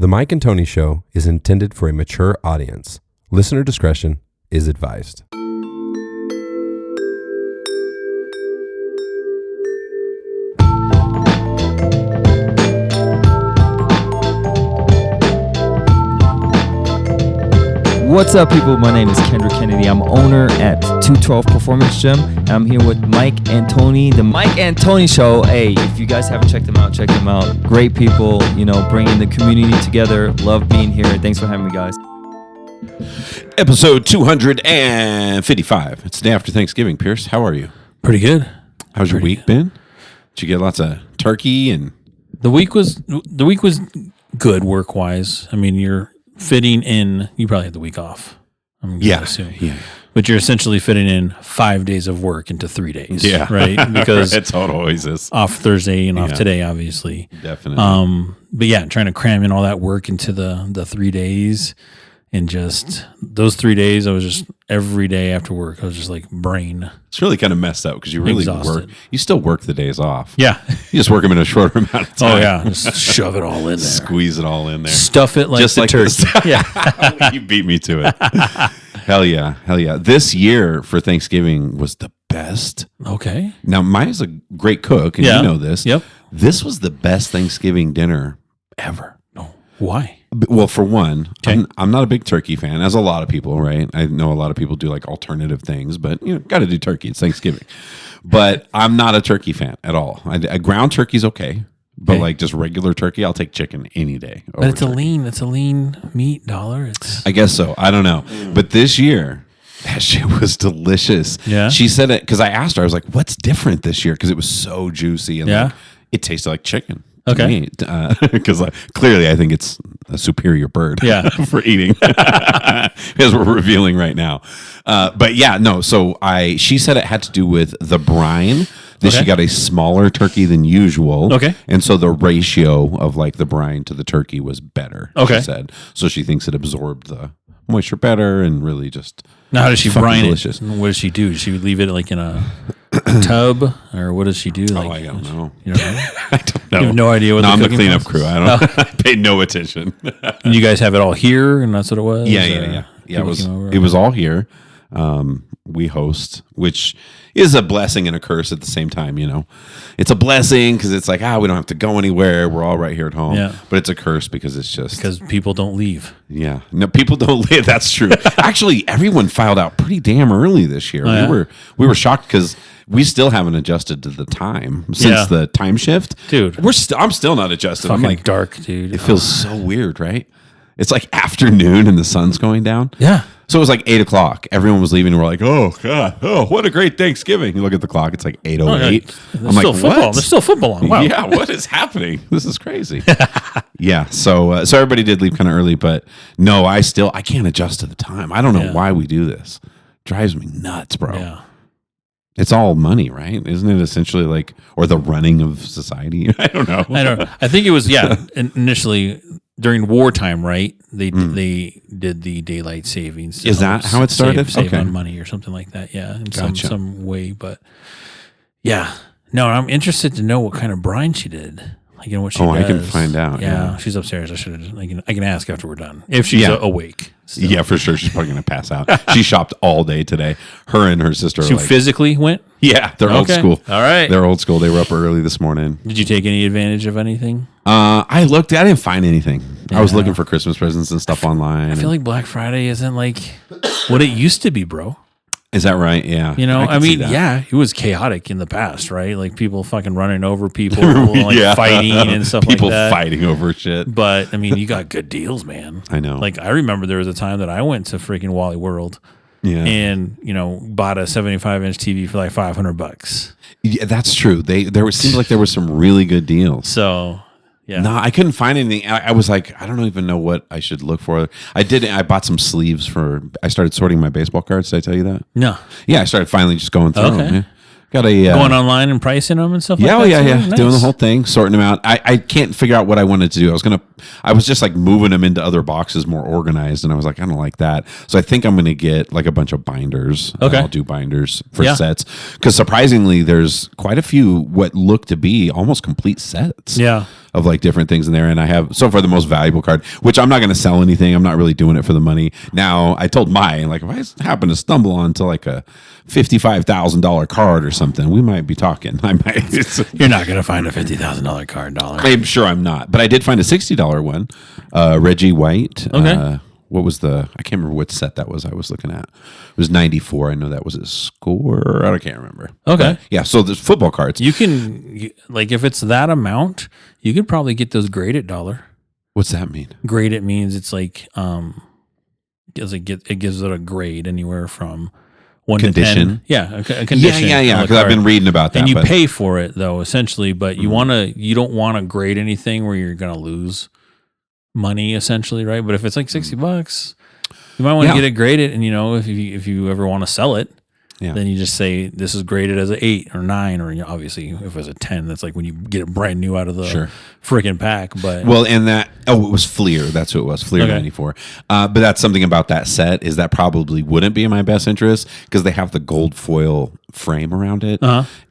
The Mike and Tony Show is intended for a mature audience. Listener discretion is advised. What's up, people? My name is Kendrick Kennedy. I'm owner at 212 Performance Gym. I'm here with Mike and Tony, the Mike and Tony Show. Hey, if you guys haven't checked them out, check them out. Great people, you know, bringing the community together. Love being here. Thanks for having me, guys. Episode 255. It's the day after Thanksgiving. Pierce, how are you? Pretty good. How's your week been? Did you get lots of turkey and? The week was good work wise. I mean, you're fitting in. You probably had the week off. I'm gonna assume. Yeah. But you're essentially fitting in 5 days of work into 3 days. Yeah. Right. Because that's how it always is. Off Thursday and off today, obviously. Definitely. But yeah, trying to cram in all that work into the 3 days. And just those 3 days, I was just every day after work, I was just like brain. It's really kind of messed up because you really exhausted. work. You still work the days off. Yeah. You just work them in a shorter amount of time. Oh, yeah. Just shove it all in there. Squeeze it all in there. Stuff it like just the like turkey. Yeah. You beat me to it. Hell yeah. Hell yeah. This year for Thanksgiving was the best. Okay. Now, Maya's a great cook, and you know this. Yep. This was the best Thanksgiving dinner ever. Oh, why? Well, for one, Okay. I'm not a big turkey fan, as a lot of people, right? I know a lot of people do like alternative things, but you know, got to do turkey. It's Thanksgiving. But I'm not a turkey fan at all. A ground turkey's okay, but like just regular turkey, I'll take chicken any day. But it's a lean meat dollar. It's I guess so. I don't know. But this year, that shit was delicious. Yeah. She said it because I asked her, I was like, what's different this year? Because it was so juicy and like, it tasted like chicken. Okay. Because clearly I think it's a superior bird for eating, as we're revealing right now. But yeah, no. So she said it had to do with the brine. That she got a smaller turkey than usual. Okay. And so the ratio of like the brine to the turkey was better. Okay. She said. So she thinks it absorbed the moisture better and really just. Now, how does she brine delicious. it? What does she do? Does she leave it like in a tub, or what does she do? Like, I don't know. You don't know? I don't know. You have no idea what I'm the the cooking cleanup process crew. I don't. I paid no attention. And you guys have it all here, and that's what it was. Yeah. It was all here. We host, which is a blessing and a curse at the same time. You know, it's a blessing because it's like we don't have to go anywhere. We're all right here at home. Yeah. But it's a curse because it's just because people don't leave. Yeah, no, people don't live. That's true. Actually, everyone filed out pretty damn early this year. We were shocked because we still haven't adjusted to the time since the time shift. Dude, I'm still not adjusted. Fucking I'm like dark, dude. It feels so weird, right? It's like afternoon and the sun's going down. Yeah. So it was like 8:00. Everyone was leaving. And we're like, oh God, what a great Thanksgiving. You look at the clock; it's like 8:08. I'm like, still football. what? There's still football on. Wow. Yeah, what is happening? This is crazy. Yeah. So everybody did leave kind of early, but no, I can't adjust to the time. I don't know why we do this. Drives me nuts, bro. Yeah. It's all money, right? Isn't it essentially like, or the running of society? I don't know. I think it was initially during wartime, right? They did the daylight savings. Is that how it started? Save on money or something like that. Yeah, in some way. But yeah, no, I'm interested to know what kind of brine she did. Like, you know what she does. I can find out. Yeah, she's upstairs. I can ask after we're done if she's awake. Still. Yeah, for sure. She's probably gonna pass out. She shopped all day today. Her and her sister. She physically went. Yeah, they're old school. All right, they're old school. They were up early this morning. Did you take any advantage of anything? I looked. I didn't find anything. Yeah. I was looking for Christmas presents and stuff online. I feel like Black Friday isn't like what it used to be, bro. Is that right? Yeah. You know, I mean, it was chaotic in the past, right? Like people fucking running over people, like fighting and stuff like that. People fighting over shit. But I mean, you got good deals, man. I know. Like I remember there was a time that I went to freaking Wally World. Yeah. And, bought a 75-inch TV for like $500. Yeah, that's true. Seemed like there were some really good deals. So, yeah. No, I couldn't find anything. I was like, I don't even know what I should look for. I bought some sleeves I started sorting my baseball cards. Did I tell you that? No. Yeah, I started finally just going through them. Yeah. Got a going online and pricing them and stuff. Yeah, like that. yeah. Nice. Doing the whole thing, sorting them out. I can't figure out what I wanted to do. I was just like moving them into other boxes, more organized, and I was like, I don't like that. So I think I'm gonna get like a bunch of binders. Okay. I'll do binders for sets because surprisingly, there's quite a few what look to be almost complete sets. Yeah. Of like different things in there, and I have so far the most valuable card, which I'm not going to sell anything. I'm not really doing it for the money. Now I told Mai, like, if I happen to stumble onto like a $55,000 card or something, we might be talking. I might. You're not going to find a $50,000 card, dollar. I'm sure I'm not, but I did find a $60 one. Reggie White. Okay. What was I can't remember what set that was I was looking at. It was 94. I know that was a score. I can't remember. Okay. But yeah, so there's football cards. You can, like, if it's that amount, you could probably get those graded, dollar. What's that mean? Graded means it's like, it gives it a grade anywhere from 1 Condition. to 10. Yeah, a condition. Yeah. Because I've been reading about that. And you pay for it though, essentially, but you don't want to grade anything where you're going to lose money, essentially, right? But if it's like $60, you might want to get it graded, and if you ever want to sell it, then you just say this is graded as an 8 or 9, or obviously if it's a 10, that's like when you get it brand new out of the freaking pack. But and it was Fleer. That's who it was, Fleer 94. But that's something about that set is that probably wouldn't be in my best interest because they have the gold foil frame around it,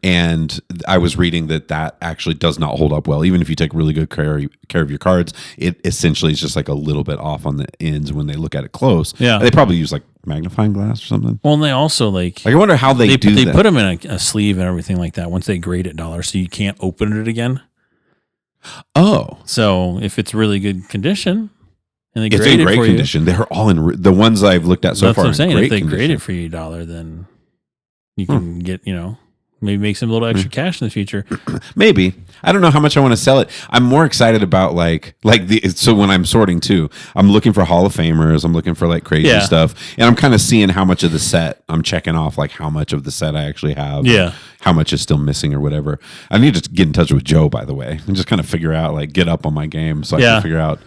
and I was reading that actually does not hold up well. Even if you take really good care of your cards, it essentially is just like a little bit off on the ends when they look at it close. Yeah, they probably use like magnifying glass or something. Well, and they also like I wonder how they do that. They put them in a sleeve and everything like that once they grade it, dollar, so you can't open it again. Oh, so if it's really good condition and they it's grade in great it for condition, they're all in the ones I've looked at so that's far. What I'm saying. If they condition. grade it for you, dollar, then you can get maybe make some little extra cash in the future. Maybe. I don't know how much I want to sell it. I'm more excited about so when I'm sorting too, I'm looking for Hall of Famers. I'm looking for like crazy stuff. And I'm kind of seeing how much of the set I'm checking off, like how much of the set I actually have. Yeah. How much is still missing or whatever. I need to get in touch with Joe, by the way, and just kind of figure out, like get up on my game so I can figure out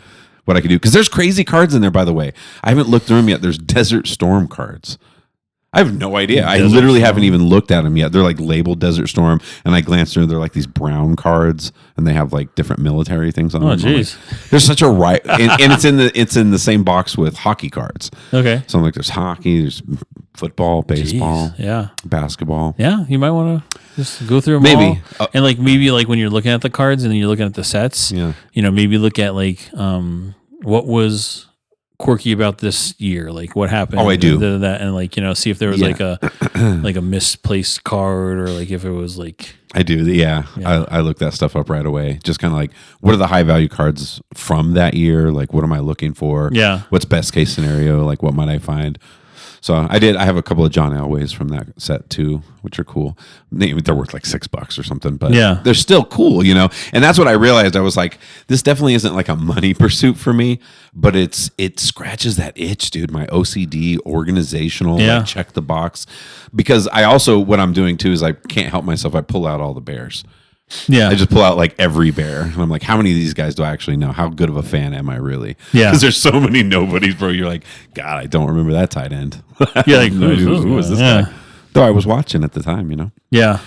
what I can do. Because there's crazy cards in there, by the way. I haven't looked through them yet. There's Desert Storm cards. I have no idea. I literally haven't even looked at them yet. They're like labeled Desert Storm, and I glanced through. They're like these brown cards, and they have like different military things on them. Oh, jeez. Like, there's such a and it's in the same box with hockey cards. Okay. So I'm like, there's hockey, there's football, baseball, basketball. Yeah, you might want to just go through them maybe all. And like maybe like when you're looking at the cards and then you're looking at the sets. Yeah. Maybe look at like what was quirky about this year, like what happened. Oh, I do that, and like see if there was like a misplaced card, or like if it was like I do. Yeah. I look that stuff up right away. Just kind of like, what are the high value cards from that year? Like, what am I looking for? Yeah. What's best case scenario? Like, what might I find? So I have a couple of John Elways from that set too, which are cool. They're worth like $6 or something, but they're still cool, And that's what I realized. I was like, this definitely isn't like a money pursuit for me, but it scratches that itch, dude. My OCD, organizational, like check the box. Because what I'm doing too is I can't help myself. I pull out all the bears. Yeah. I just pull out like every bear. And I'm like, how many of these guys do I actually know? How good of a fan am I really? Yeah. Because there's so many nobodies, bro. You're like, God, I don't remember that tight end. You're like, who was this guy? Though I was watching at the time, Yeah.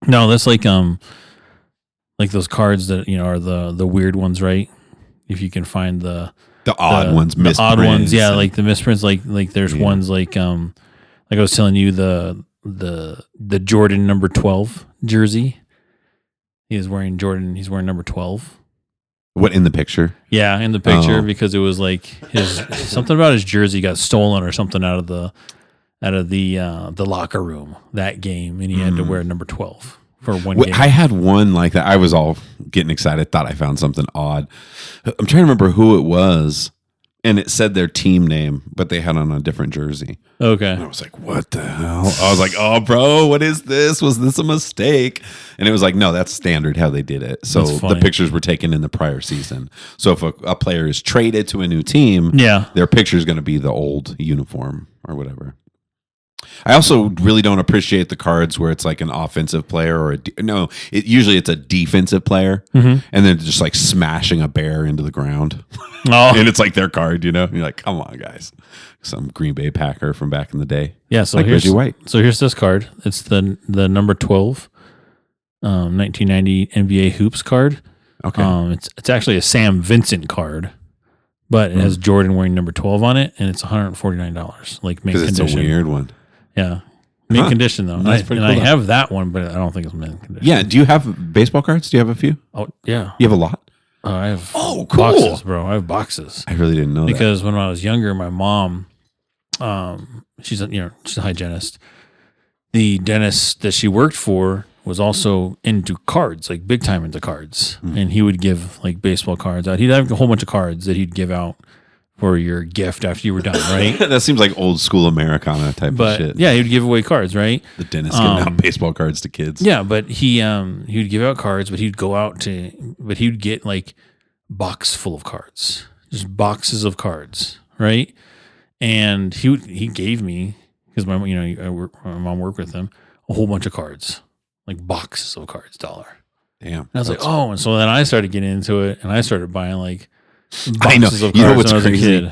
No, that's like those cards that, are the weird ones, right? If you can find the odd ones, the odd ones. Yeah. Like the misprints, like there's ones like I was telling you the Jordan number 12 jersey. He's wearing number 12. What, in the picture? Yeah, in the picture, because it was like something about his jersey got stolen or something out of the locker room that game, and he had to wear number 12 for one game. I had one like that. I was all getting excited, thought I found something odd. I'm trying to remember who it was, and it said their team name, but they had on a different jersey. Okay. And I was like, what the hell? I was like, oh, bro, what is this? Was this a mistake? And it was like, no, that's standard how they did it. So the pictures were taken in the prior season. So if a player is traded to a new team, their picture is going to be the old uniform or whatever. I also really don't appreciate the cards where it's like an offensive player or usually it's a defensive player, and then just like smashing a bear into the ground. And it's like their card, you know? And you're like, come on, guys. Some Green Bay Packer from back in the day. Yeah, so like here's Reggie White. So here's this card. It's the number 12, 1990 NBA Hoops card. Okay. It's actually a Sam Vincent card, but it has Jordan wearing number 12 on it, and it's $149, like mint condition. It's a weird one. Yeah. Mint condition, though. That's pretty cool, I though. have that one, but I don't think it's mint condition. Yeah. Do you have baseball cards? Do you have a few? Oh, yeah. You have a lot? I have cool. boxes, bro. I have boxes. I really didn't know Because when I was younger, my mom, she's a hygienist. The dentist that she worked for was also into cards, like big time into cards. And he would give like baseball cards out. He'd have a whole bunch of cards that he'd give out for your gift after you were done, right? That seems like old school Americana type of shit. Yeah, he would give away cards, right? The dentist giving out baseball cards to kids. Yeah, but he would give out cards, but he'd get like box full of cards, just boxes of cards, right? And he gave me, because my mom worked with him, a whole bunch of cards, like boxes of cards, $1. Damn. And I was like, oh, and so then I started getting into it, and I started buying like I know. boxes of You know cards what's when I was crazy? a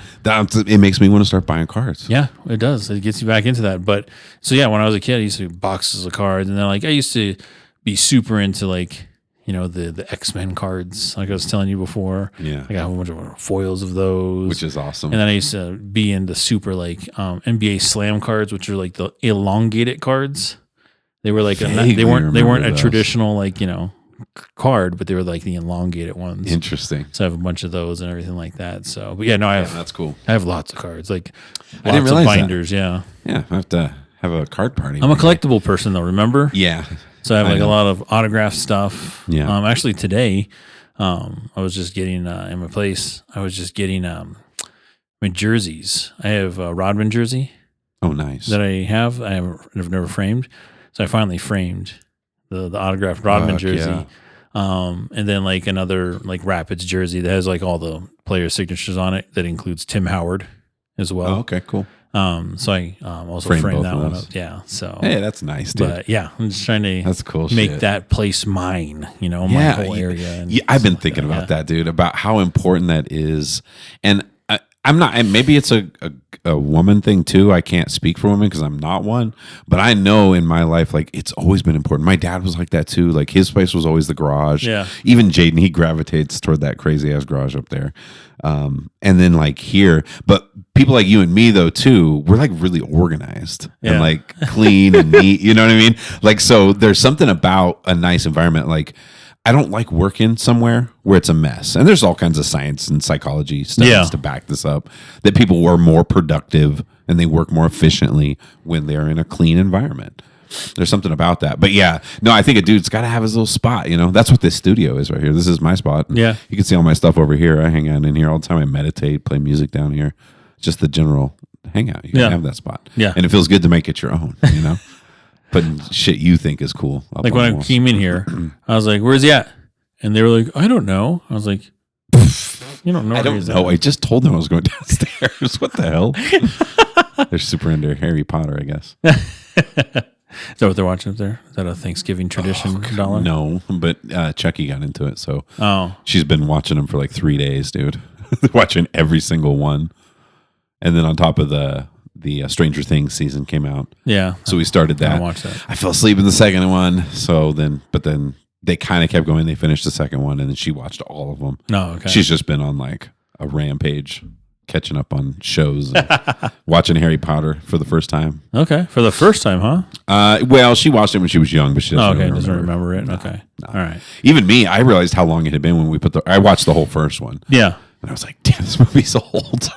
kid. It makes me want to start buying cards. Yeah, it does. It gets you back into that. But so yeah, when I was a kid, I used to do boxes of cards, and then like I used to be super into like, you know, the X-Men cards, like I was telling you before. Yeah. I got a whole bunch of foils of those, Which is awesome. and then I used to be into super like NBA Slam cards, which are like the elongated cards. They were like Vaguely they weren't remember a those. traditional like, you know, card, but they were like the elongated ones. Interesting. So I have a bunch of those and everything like that. So, but yeah, no, I have That's cool. I have lots of cards, like I didn't lots realize of that. binders. Yeah, Yeah. I have to have a card party. I'm a collectible person though. Remember? Yeah. So I have I like a know. lot of autographed stuff. Yeah. Actually today, I was just getting in my place. I was just getting my jerseys. I have a Rodman jersey Oh, nice. that I've never framed. So I finally framed the autographed Rodman Fuck jersey. yeah. And then like another like Rapids jersey that has like all the player signatures on it. That includes Tim Howard as well. Oh, okay, cool. So I also Framed framed both that of one those. up. Yeah. So Hey, that's nice, dude. but yeah, I'm just trying to That's cool make shit. that place mine, you know, my whole area. And Yeah, I've been stuff like thinking about yeah. that, dude, about how important that is. And I'm not, and maybe it's a woman thing too. I can't speak for women because I'm not one, but I know in my life, like it's always been important. My dad was like that too. Like his place was always the garage. Yeah. Even Jaden, he gravitates toward that crazy ass garage up there. And then like here, but people like you and me though too, we're like really organized and Yeah. like clean and neat. You know what I mean? Like, so there's something about a nice environment. Like I don't like working somewhere where it's a mess. And there's all kinds of science and psychology studies Yeah. to back this up, that people are more productive and they work more efficiently when they're in a clean environment. There's something about that. But yeah, no, I think a dude's got to have his little spot, you know? That's what this studio is right here. This is my spot. Yeah. You can see all my stuff over here. I hang out in here all the time. I meditate, play music down here. Just the general hangout. You can Yeah. have that spot. Yeah. And it feels good to make it your own, you know? Putting shit you think is cool. up Like on when the I walls. came in here, I was like, "Where's he at?" And they were like, "I don't know." I was like, "You don't know?" I where don't he's know. at." I just told them I was going downstairs. What the hell? They're super into Harry Potter, I guess. Is that what they're watching up there? Is that a Thanksgiving tradition, dollar? No, but Chucky got into it, so Oh, she's been watching them for like 3 days, dude. Watching every single one, and then on top of the Stranger Things season came out, yeah. so we started I that. watched that. I fell asleep in the second one, but then they kind of kept going. They finished the second one, and then she watched all of them. No, okay. She's just been on like a rampage, catching up on shows, and watching Harry Potter for the first time. Okay, for the first time, huh? Well, she watched it when she was young, but she Oh, doesn't okay, really doesn't remember. remember it. Okay, all right. Even me, I realized how long it had been when we I watched the whole first one, Yeah, and I was like, "Damn, this movie's old."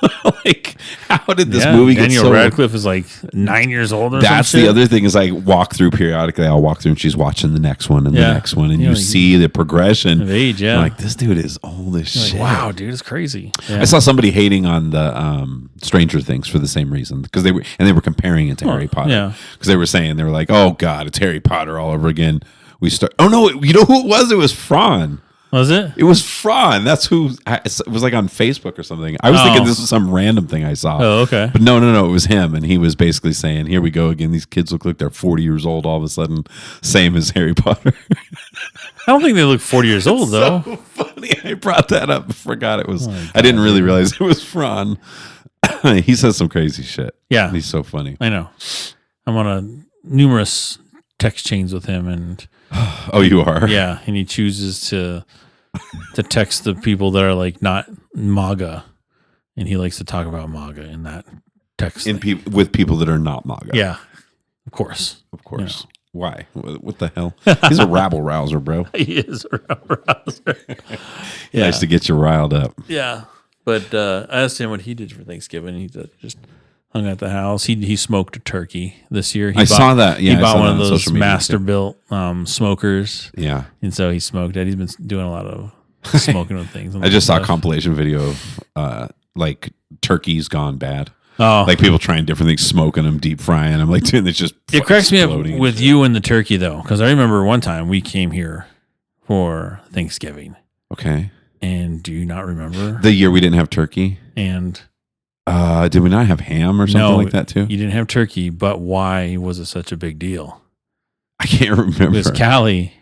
Like, how did this yeah. movie get Daniel so? Radcliffe is like 9 years old or That's some the shit? other thing is I walk through periodically. I'll walk through and she's watching the next one and Yeah. the next one, and You you know, see the progression Of age, yeah. I'm like, this dude is old as You're shit. like, wow, dude, it's crazy. Yeah. I saw somebody hating on the Stranger Things for the same reason because they were comparing it to Harry Potter. yeah. Because they were like, oh god, it's Harry Potter all over again. Oh no, you know who it was? It was Fran. Was it? It was Fran. That's who. It was like on Facebook or something. I was thinking this was some random thing I saw. Oh, okay. But no, it was him, and he was basically saying, "Here we go again. These kids look like they're 40 years old all of a sudden, same as Harry Potter." I don't think they look 40 years old though. funny. I brought that up. Forgot it was. I didn't really realize it was Fran. He says some crazy shit. Yeah. He's so funny. I know. I'm on numerous text chains with him, and oh, you are? Yeah, and he chooses to text the people that are like not MAGA, and he likes to talk about MAGA in that text. With people that are not MAGA. Yeah, of course. Of course. Why? What the hell? He's a rabble rouser, bro. He is a rabble rouser. Yeah. Nice to get you riled up. Yeah. But I asked him what he did for Thanksgiving. He just hung at the house. He smoked a turkey this year. I saw that. Yeah, he bought one of those master-built smokers. Yeah. And so he smoked it. He's been doing a lot of smoking with things. I just saw a compilation video of like turkeys gone bad. Oh. Like people trying different things, smoking them, deep frying them. Like, dude, it's just it cracks me up with you and the turkey, though, because I remember one time we came here for Thanksgiving. Okay. And do you not remember? The year we didn't have turkey? And did we not have ham or something like that, too? You didn't have turkey, but why was it such a big deal? I can't remember. It was Callie.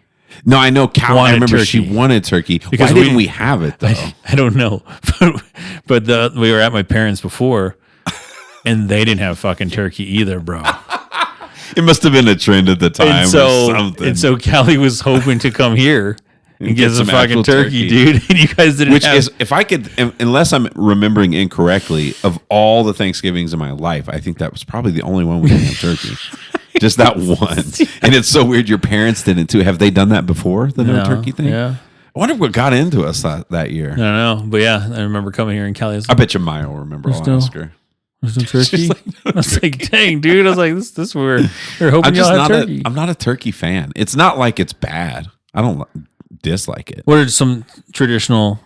No, I know Callie. I remember she wanted turkey. Because why didn't we have it, though? I don't know. but we were at my parents' before. And they didn't have fucking turkey either, bro. It must have been a trend at the time or something. And so Callie was hoping to come here and get some fucking turkey, dude. And you guys didn't have... is, if I could, unless I'm remembering incorrectly, of all the Thanksgivings in my life, I think that was probably the only one we didn't have turkey. Just that one. And it's so weird your parents didn't, too. Have they done that before, the no turkey thing? Yeah. I wonder what got into us that year. I don't know. But yeah, I remember coming here and Callie was like... I bet you Maya will remember. I'll ask her. There's no turkey. I was like, dang, dude. I was like, this we're hoping y'all have turkey. I'm not a turkey fan. It's not like it's bad. I don't dislike it. What are some traditional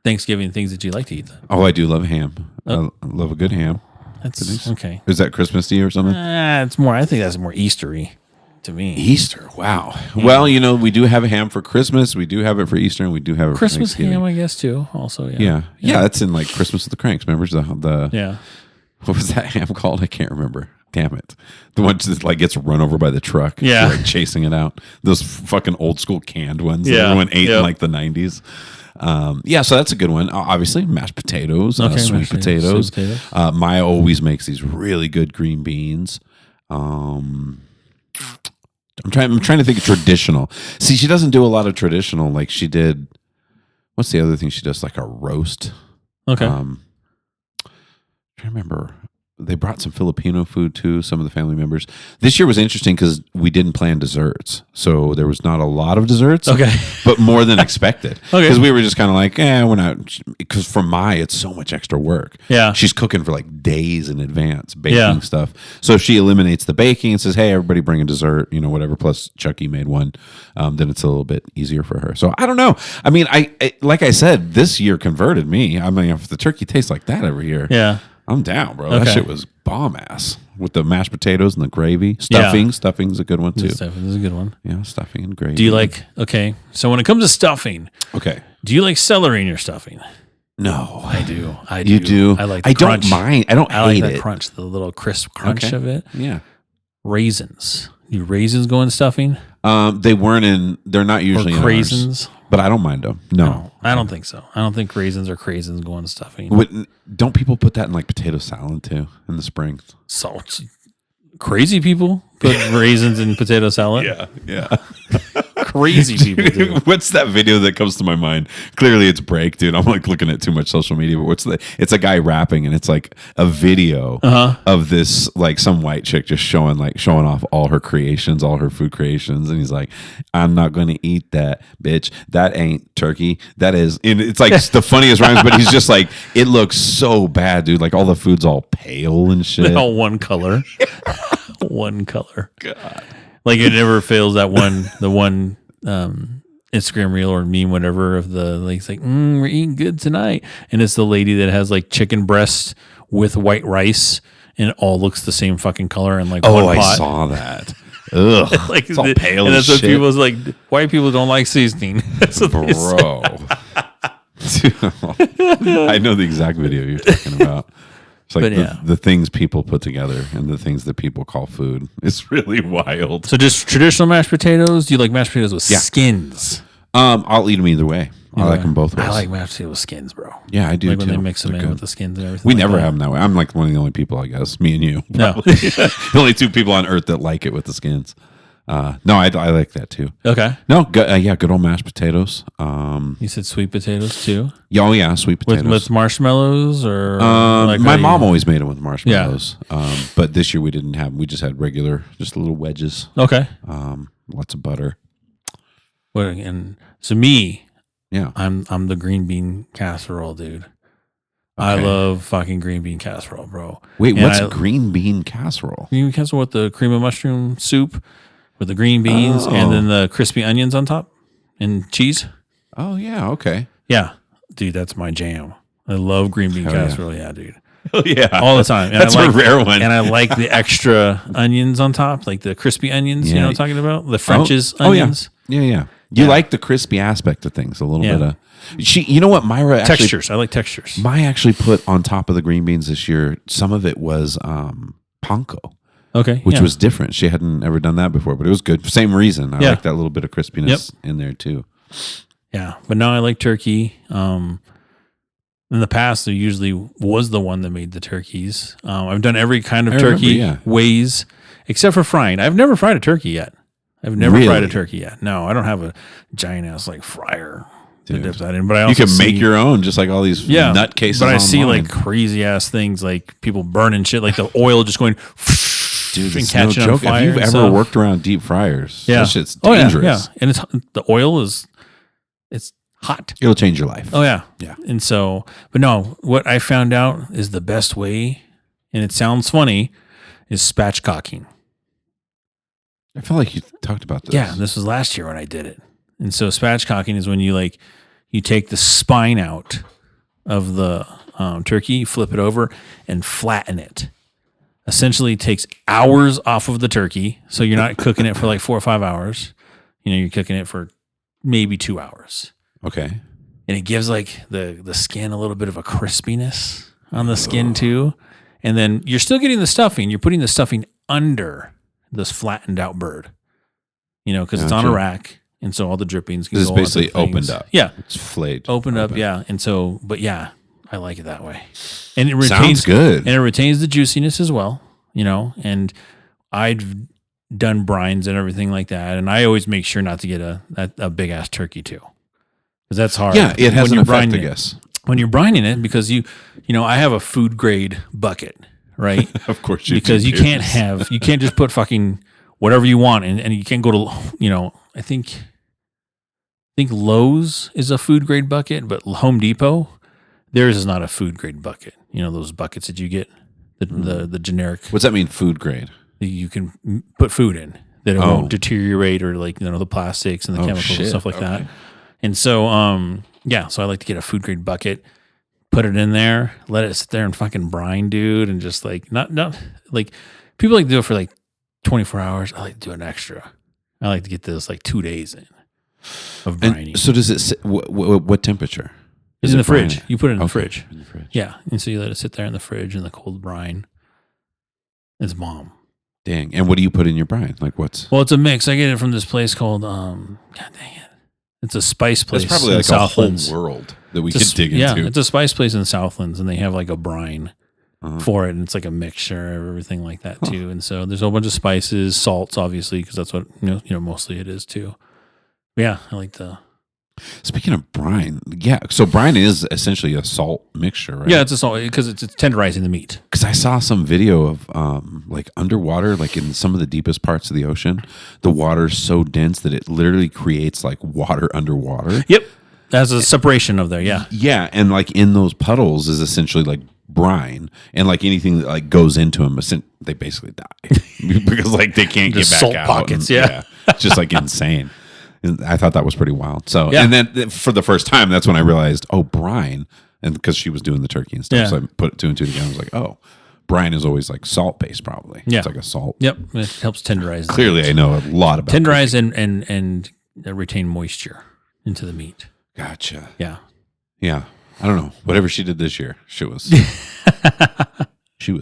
Thanksgiving things that you like to eat? Then? Oh, I do love ham. I love a good ham. That's okay. Is that Christmas to you or something? It's more. I think that's more Eastery to me. Easter. Wow. Yeah. Well, we do have a ham for Christmas. We do have it for Easter, and we do have it Christmas for Thanksgiving. ham, I guess, too. Also, yeah. Yeah. That's in like Christmas with the Cranks. Remember the yeah. What was that ham called? I can't remember. Damn it. The one that like gets run over by the truck. Yeah. Like chasing it out. Those fucking old school canned ones that everyone ate in like the 90s. So that's a good one. Obviously, mashed potatoes, sweet potatoes. Maya always makes these really good green beans. I'm trying to think of traditional. See, she doesn't do a lot of traditional like she did. What's the other thing she does? Like a roast. Okay. I remember they brought some Filipino food too, some of the family members. This year was interesting because we didn't plan desserts. So there was not a lot of desserts. Okay. But more than expected. Okay. Because we were just kind of like, we're not. Because for Maya, it's so much extra work. Yeah. She's cooking for like days in advance, baking stuff. So if she eliminates the baking and says, hey, everybody bring a dessert, whatever, plus Chucky made one, then it's a little bit easier for her. So I don't know. I mean, I like I said, this year converted me. I mean, if the turkey tastes like that every year. Yeah. I'm down, bro. That shit was bomb ass with the mashed potatoes and the gravy. Stuffing's a good one too. Stuffing is a good one. Yeah, stuffing and gravy. Do you like? Okay, so when it comes to stuffing, do you like celery in your stuffing? No, I do. You do? I like. I don't mind. I don't hate that it. crunch, the little crisp crunch of it. Yeah. Raisins. Do raisins go in stuffing? They weren't in. They're not usually in raisins. But I don't mind them. No, I don't think so. I don't think raisins or craisins go in stuffing. Don't people put that in like potato salad too in the spring? Salt. Crazy people put raisins in potato salad. Yeah. Crazy people do. What's that video that comes to my mind? Clearly it's break, dude. I'm like looking at too much social media, but it's a guy rapping and it's like a video of this, like some white chick just showing off all her creations, all her food creations. And he's like, I'm not going to eat that, bitch. That ain't turkey. That is, and it's like the funniest rhymes, but he's just like, it looks so bad, dude. Like all the food's all pale and shit. They're all one color. One color. God. Like it never fails that the one Instagram reel or meme, whatever, of the like, it's like, we're eating good tonight. And it's the lady that has like chicken breast with white rice and it all looks the same fucking color and like one pot. I saw that. Ugh. Like it's all pale and as that's shit. what people's like, white people don't like seasoning. That's what they say. Bro. I know the exact video you're talking about. It's like the things people put together and the things that people call food. It's really wild. So just traditional mashed potatoes? Do you like mashed potatoes with skins? I'll eat them either way. I like them both ways. I like mashed potatoes with skins, bro. Yeah, I do like too. when they mix them They're in good. with the skins and everything. We like never that. have them that way. I'm like one of the only people, I guess, me and you. No. The only two people on earth that like it with the skins. No, I like that too. Okay. No, good old mashed potatoes. You said sweet potatoes too? Yeah, oh yeah, sweet potatoes. With marshmallows or? My mom always made them with marshmallows. But this year we didn't have them. We just had regular, just little wedges. Okay. Lots of butter. And so me, Yeah. I'm the green bean casserole dude. I Okay. love fucking green bean casserole, bro. Wait, And what's green bean casserole? green bean casserole with the cream of mushroom soup, with the green beans, and then the crispy onions on top and cheese? Oh yeah, okay. Yeah, dude, that's my jam. I love green bean Hell yeah. casserole. Yeah, dude. Oh yeah, All the time. And That's I a like, rare one. And I like the extra onions on top, like the crispy onions, you Yeah. know what I'm talking about? The French's Oh yeah, onions. yeah. You Yeah. like the crispy aspect of things a little Yeah. bit of. You know what, Myra actually, Textures. I like textures. Maya actually put on top of the green beans this year. Some of it was panko, Okay. which yeah. was different. She hadn't ever done that before, but it was good. Same reason. I Yeah. like that little bit of crispiness in there too. Yeah, but now I like turkey. In the past, there usually was the one that made the turkeys. I've done every kind of I turkey remember, ways, except for frying. I've never fried a turkey yet. I've never Really? fried a turkey yet. No, I don't have a giant ass like fryer to Dude. dip that in. But I You also can make see- your own, just like all these nutcases. But I see online. like crazy ass things, like people burning shit, like the oil just going Dude, and it's no catching on joke. fire. If you've and ever stuff. worked around deep fryers, yeah, that shit's oh dangerous. yeah, and it's the oil is it's hot. It'll change your life. Oh yeah. Yeah. And so, but no, what I found out is the best way, and it sounds funny, is spatchcocking. I feel like you talked about this. Yeah, this was last year when I did it. And so spatchcocking is when you take the spine out of the turkey, you flip it over and flatten it. Essentially, it takes hours off of the turkey, so you're not cooking it for like 4 or 5 hours. You're cooking it for maybe 2 hours. Okay. And it gives like the skin a little bit of a crispiness on the skin too. And then you're still getting the stuffing. You're putting the stuffing under this flattened out bird, because it's on a Gotcha. rack. And so all the drippings can This is go onto basically things. opened up. Yeah. It's flayed. Opened up. open. Yeah. And so, but yeah, I like it that way. And it Sounds retains good. And it retains the juiciness as well, and I've done brines and everything like that. And I always make sure not to get a big ass turkey too. Because that's hard. Yeah, it has when an you're effect, I brining it. guess. When you're brining it, because I have a food grade bucket, right? Of course you Because do. you can't just put fucking whatever you want, and you can't go to, I think Lowe's is a food grade bucket, but Home Depot, theirs is not a food grade bucket. Those buckets that you get, the generic, What's that mean, food grade? that you can put food in that it Oh. won't deteriorate, or the plastics and the chemicals and shit. stuff like that. Okay. And so, so I like to get a food grade bucket, put it in there, let it sit there and fucking brine, dude, and just not like people like to do it for like 24 hours. I like to do an extra. I like to get this like 2 days in of brining. And so does it sit, what temperature? It's Is in it the fridge. brine? You put it in the Okay. fridge. In the fridge. Yeah, and so you let it sit there in the fridge in the cold brine. It's bomb. Dang. And what do you put in your brine? Like what's? Well, it's a mix. I get it from this place called God dang it. It's a spice place. It's probably in like a whole Southlands. world that we It's a could s- dig yeah, into. it's a spice place in Southlands, and they have like a brine Uh-huh. for it, and it's like a mixture of everything like that too. And so there's a whole bunch of spices, salts, obviously, because that's what mostly it is too. But yeah, I like the. Speaking of brine, yeah. So brine is essentially a salt mixture, right? Yeah, it's a salt because it's tenderizing the meat. Because I saw some video of like underwater, like in some of the deepest parts of the ocean, the water's so dense that it literally creates like water underwater. Yep, that's a separation of there. Yeah, Yeah, and like in those puddles is essentially like brine, and like anything that like goes into them, they basically die because like they can't Just get back salt out. pockets, And, yeah. it's just like insane. And I thought that was pretty wild. So, Yeah. and then for the first time, that's when I realized, oh, brine, and because she was doing the turkey and stuff, Yeah. so I put 2 and 2 together. I was like, oh, brine is always like salt based, probably. Yeah. It's like a salt. Yep, it helps tenderize. the Clearly, meat. I know a lot about Tenderize and retain moisture into the meat. Gotcha. Yeah. Yeah. I don't know. Whatever she did this year, she was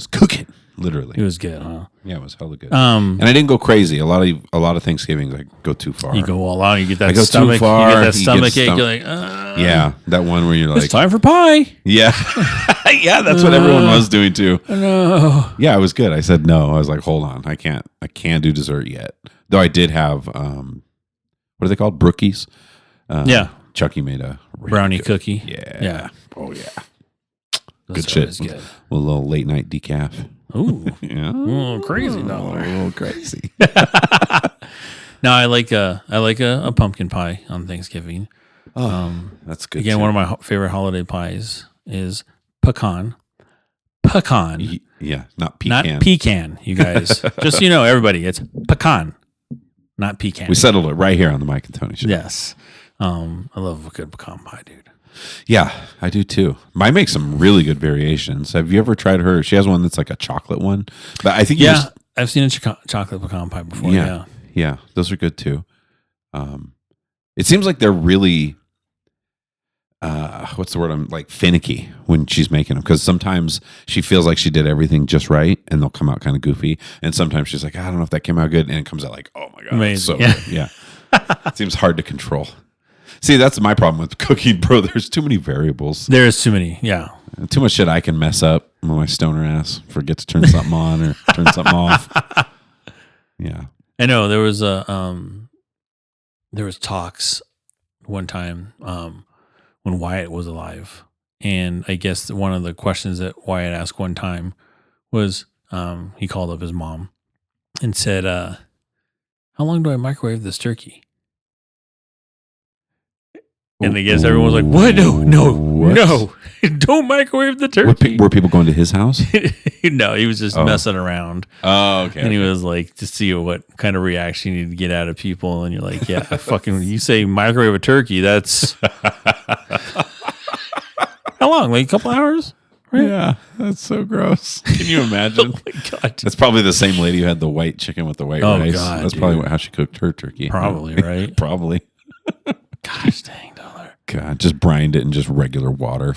cooking. literally. It was good, huh? Yeah, it was hella good. And I didn't go crazy. A lot of Thanksgivings I go too far. You go all out. You get that I go stomach. too far. You get that stomach ache. You're like, yeah, that one where you're like, it's time for pie. Yeah, yeah, that's what everyone was doing too. No. Yeah, it was good. I said no. I was like, hold on, I can't do dessert yet. Though I did have what are they called? Brookies. Yeah. Chucky made a really brownie good- cookie. Yeah. Yeah. Oh yeah. That's Good shit. always good. A little late night decaf. Ooh. Yeah. Crazy A dollar. little crazy. No, I like a pumpkin pie on Thanksgiving. That's good. Again, too. one of my favorite holiday pies is pecan. Pecan. Yeah, not pecan. Not pecan, you guys. Just so you know, everybody, it's pecan, not pecan. We settled it right here on the Mike and Tony show. Yes. I love a good pecan pie, dude. Yeah, I do too. Mine makes some really good variations. Have you ever tried her? She has one that's like a chocolate one, but I think I've seen a chocolate pecan pie before. Yeah. Those are good too. It seems like they're really, what's the word? I'm like finicky when she's making them because sometimes she feels like she did everything just right and they'll come out kind of goofy, and sometimes she's like, I don't know if that came out good, and it comes out like, oh my god, amazing. so good. Yeah. It seems hard to control. See, that's my problem with cooking, bro. There's too many variables. There's too many. Yeah. Too much shit I can mess up when my stoner ass forget to turn something on or turn something off. Yeah. I know there was talks one time when Wyatt was alive, and I guess one of the questions that Wyatt asked one time was he called up his mom and said, "How long do I microwave this turkey?" And I guess everyone was like, "What? No, don't microwave the turkey." Were people going to his house? No, he was just messing around. Oh, okay. And he was like, to see what kind of reaction you need to get out of people. And you're like, yeah, fucking, you say microwave a turkey, that's how long? Like a couple hours? Right? Yeah, that's so gross. Can you imagine? Oh my God. That's probably the same lady who had the white chicken with the white rice. God, that's probably how she cooked her turkey. Probably, right? Probably. Gosh dang, dollar. God, just brined it in just regular water.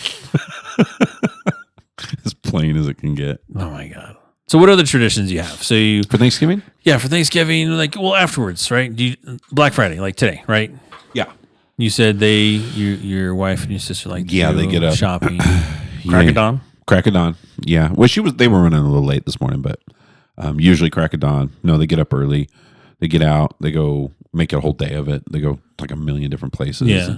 As plain as it can get. Oh my God. So what other traditions do you have? So you For Thanksgiving? Yeah, for Thanksgiving, like, well, afterwards, right? Black Friday, like today, right? Yeah. You said your wife and your sister like to Yeah, they go get up. shopping. Crack of dawn? Crack of dawn. Yeah. Well, they were running a little late this morning, but usually crack of dawn. No, they get up early. They get out. They go make a whole day of it. They go like a million different places. Yeah.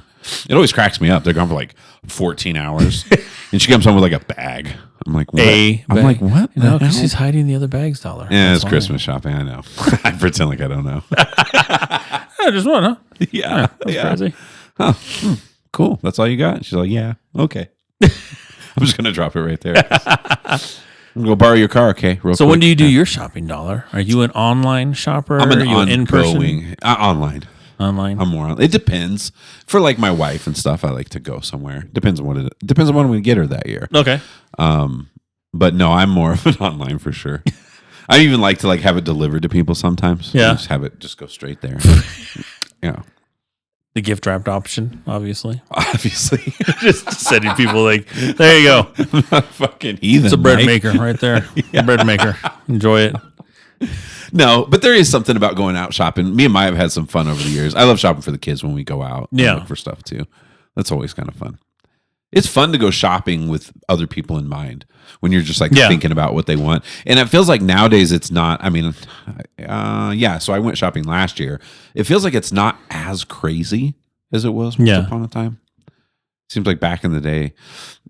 It always cracks me up. They're gone for like 14 hours. And she comes home with like a bag. I'm like, what? I'm like, what? No, because she's hiding the other bags, dollar. Yeah, That's it's why. Christmas shopping. I know. I pretend like I don't know. Yeah, just one, huh? Yeah. That's crazy. Oh, cool. That's all you got? She's like, yeah. Okay. I'm just going to drop it right there. I'm going to go borrow your car, okay? Real So quick. when do you do your shopping, dollar? Are you an online shopper? I'm an Are you an in-person? ongoing. Online. Online? I'm more on. It depends. For like my wife and stuff, I like to go somewhere. Depends on what I'm going to get her that year. Okay. But no, I'm more of an online for sure. I even like to like have it delivered to people sometimes. Yeah. Just have it just go straight there. Yeah. The gift wrapped option, obviously. Obviously. Just sending people like, there you go. Fucking heathen. It's a bread Mike. maker right there. A bread maker. Enjoy it. No, but there is something about going out shopping. Me and Maya have had some fun over the years. I love shopping for the kids when we go out. and Yeah. look for stuff too. That's always kind of fun. It's fun to go shopping with other people in mind when you're just like thinking about what they want. And it feels like nowadays it's not, I mean, so I went shopping last year. It feels like it's not as crazy as it was once upon a time. Seems like back in the day,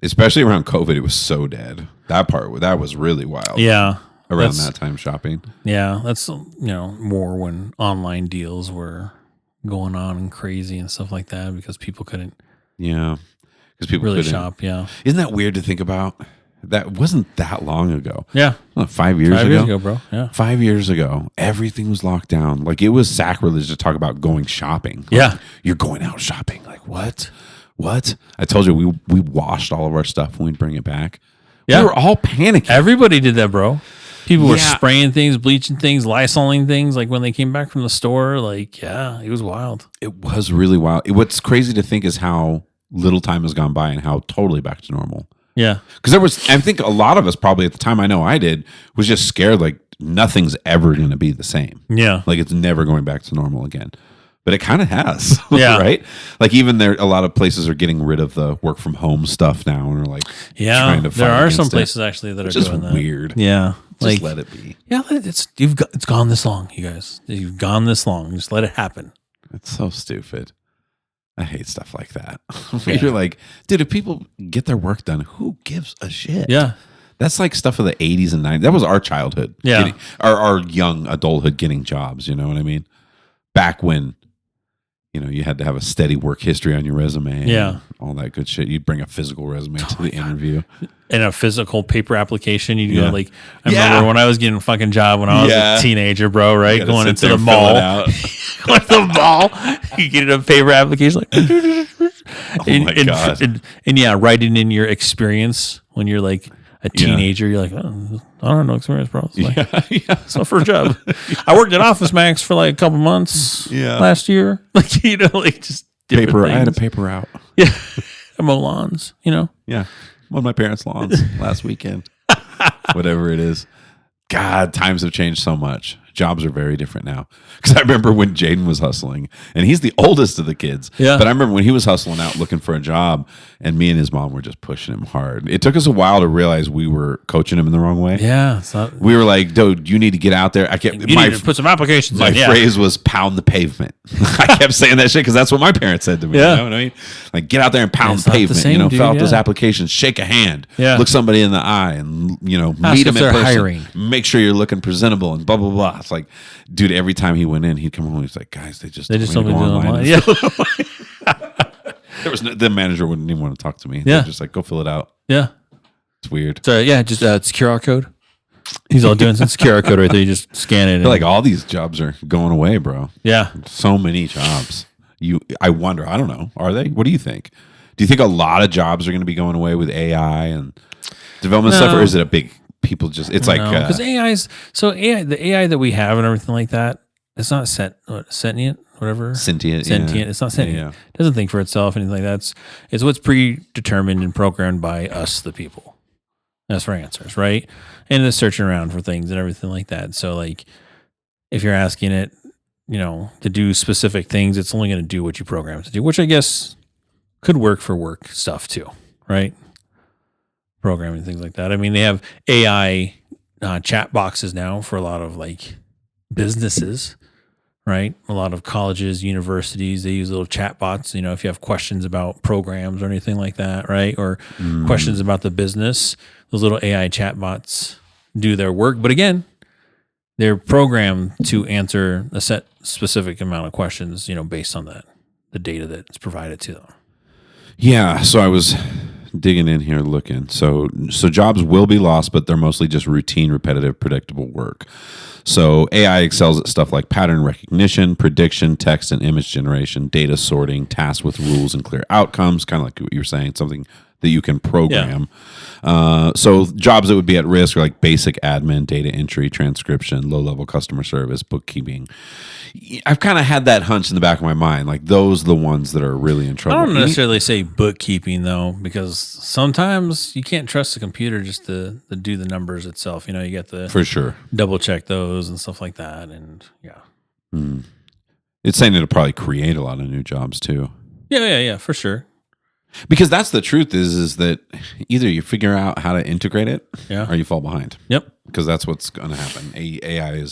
especially around COVID, it was so dead. That was really wild. Yeah. Around that time shopping. Yeah. That's, more when online deals were going on and crazy and stuff like that because people couldn't Because people really couldn't shop. Yeah. Isn't that weird to think about? That wasn't that long ago. Yeah. What, 5 years ago? 5 years ago, bro. Yeah. 5 years ago, everything was locked down. Like it was sacrilege to talk about going shopping. Like, Yeah. you're going out shopping. Like what? What? I told you we washed all of our stuff when we bring it back. Yeah. We were all panicking. Everybody did that, bro. People were Yeah. spraying things, bleaching things, Lysoling things. Like when they came back from the store, like, yeah, it was wild. It was really wild. What's crazy to think is how little time has gone by and how totally back to normal Yeah. Because I think a lot of us probably at the time, I know I did, was just scared like nothing's ever going to be the same. Yeah. Like it's never going back to normal again. But it kind of has. Yeah. Right? Like even there, a lot of places are getting rid of the work from home stuff now and are like trying to fight there are some against it, places actually that which are is doing that. weird. Yeah. Just let it be. Yeah, it's gone this long, you guys. You've gone this long. Just let it happen. It's so stupid. I hate stuff like that. You're like, dude, if people get their work done, who gives a shit? Yeah. That's like stuff of the 80s and 90s. That was our childhood. Yeah. Our young adulthood getting jobs, you know what I mean? Back when, you had to have a steady work history on your resume. Yeah. And all that good shit. You'd bring a physical resume to the interview. In a physical paper application, you Yeah. go like, I remember when I was getting a fucking job when I was a teenager, bro, right? Going into the mall. Going to the mall. You get a paper application like, God. And yeah, writing in your experience when you're like a teenager, you're like, oh, I don't know experience, bro. It's like, it's my first job. I worked at Office Max for like a couple months last year. Like, like just Paper. things. I had a paper route. Yeah. I mow lawns, Yeah. One of my parents' lawns last weekend. Whatever it is. God, times have changed so much. Jobs are very different now. Because I remember when Jaden was hustling, and he's the oldest of the kids. Yeah. But I remember when he was hustling out looking for a job, and me and his mom were just pushing him hard. It took us a while to realize we were coaching him in the wrong way. Yeah. It's not, We were like, dude, you need to get out there. I kept you need to put some applications my in. Yeah. phrase was pound the pavement. I kept saying that shit because that's what my parents said to me. Yeah. You know what I mean? Like, get out there and pound It's the not the pavement. same, dude, fill out those yeah. applications, shake a hand, Yeah. look somebody in the eye, and meet if them in they're person. hiring. Make sure you're looking presentable and blah blah blah. It's like, dude, every time he went in, he'd come home. He's like, guys, they just told me to go do it online. online. and Yeah. fill it out." There was the manager wouldn't even want to talk to me. Yeah. They're just like, go fill it out. Yeah. It's weird. So yeah, just it's QR code. He's all doing some QR code right there. You just scan it. I feel like all these jobs are going away, bro. Yeah. So many jobs. I wonder. I don't know. Are they? What do you think? Do you think a lot of jobs are going to be going away with AI and development stuff, or is it a big people just? It's like because the AI that we have and everything like that, it's not sentient, whatever. sentient. Sentient. It's not sentient. Yeah. It doesn't think for itself, anything like that. It's what's predetermined and programmed by us, the people. That's for answers, right? And it's searching around for things and everything like that. So like, if you're asking it, to do specific things, it's only going to do what you program it to do, which I guess could work for work stuff too, right? Programming, things like that. I mean, they have AI chat boxes now for a lot of like businesses, right? A lot of colleges, universities, they use little chat bots, if you have questions about programs or anything like that, right? Or questions about the business, those little AI chat bots do their work. But again, they're programmed to answer a set specific amount of questions, based on the data that's provided to them. Yeah. So I was digging in here looking. So jobs will be lost, but they're mostly just routine, repetitive, predictable work. So AI excels at stuff like pattern recognition, prediction, text and image generation, data sorting, tasks with rules and clear outcomes, kind of like what you were saying, something that you can program. So jobs that would be at risk are like basic admin, data entry, transcription, low-level customer service, bookkeeping. I've kind of had that hunch in the back of my mind. Like those are the ones that are really in trouble. I don't necessarily say bookkeeping though, because sometimes you can't trust the computer just to do the numbers itself. You get to For sure. double check those and stuff like that. And yeah. It's saying it'll probably create a lot of new jobs too. Yeah, for sure. Because that's the truth is that either you figure out how to integrate it or you fall behind. Yep. Because that's what's going to happen. AI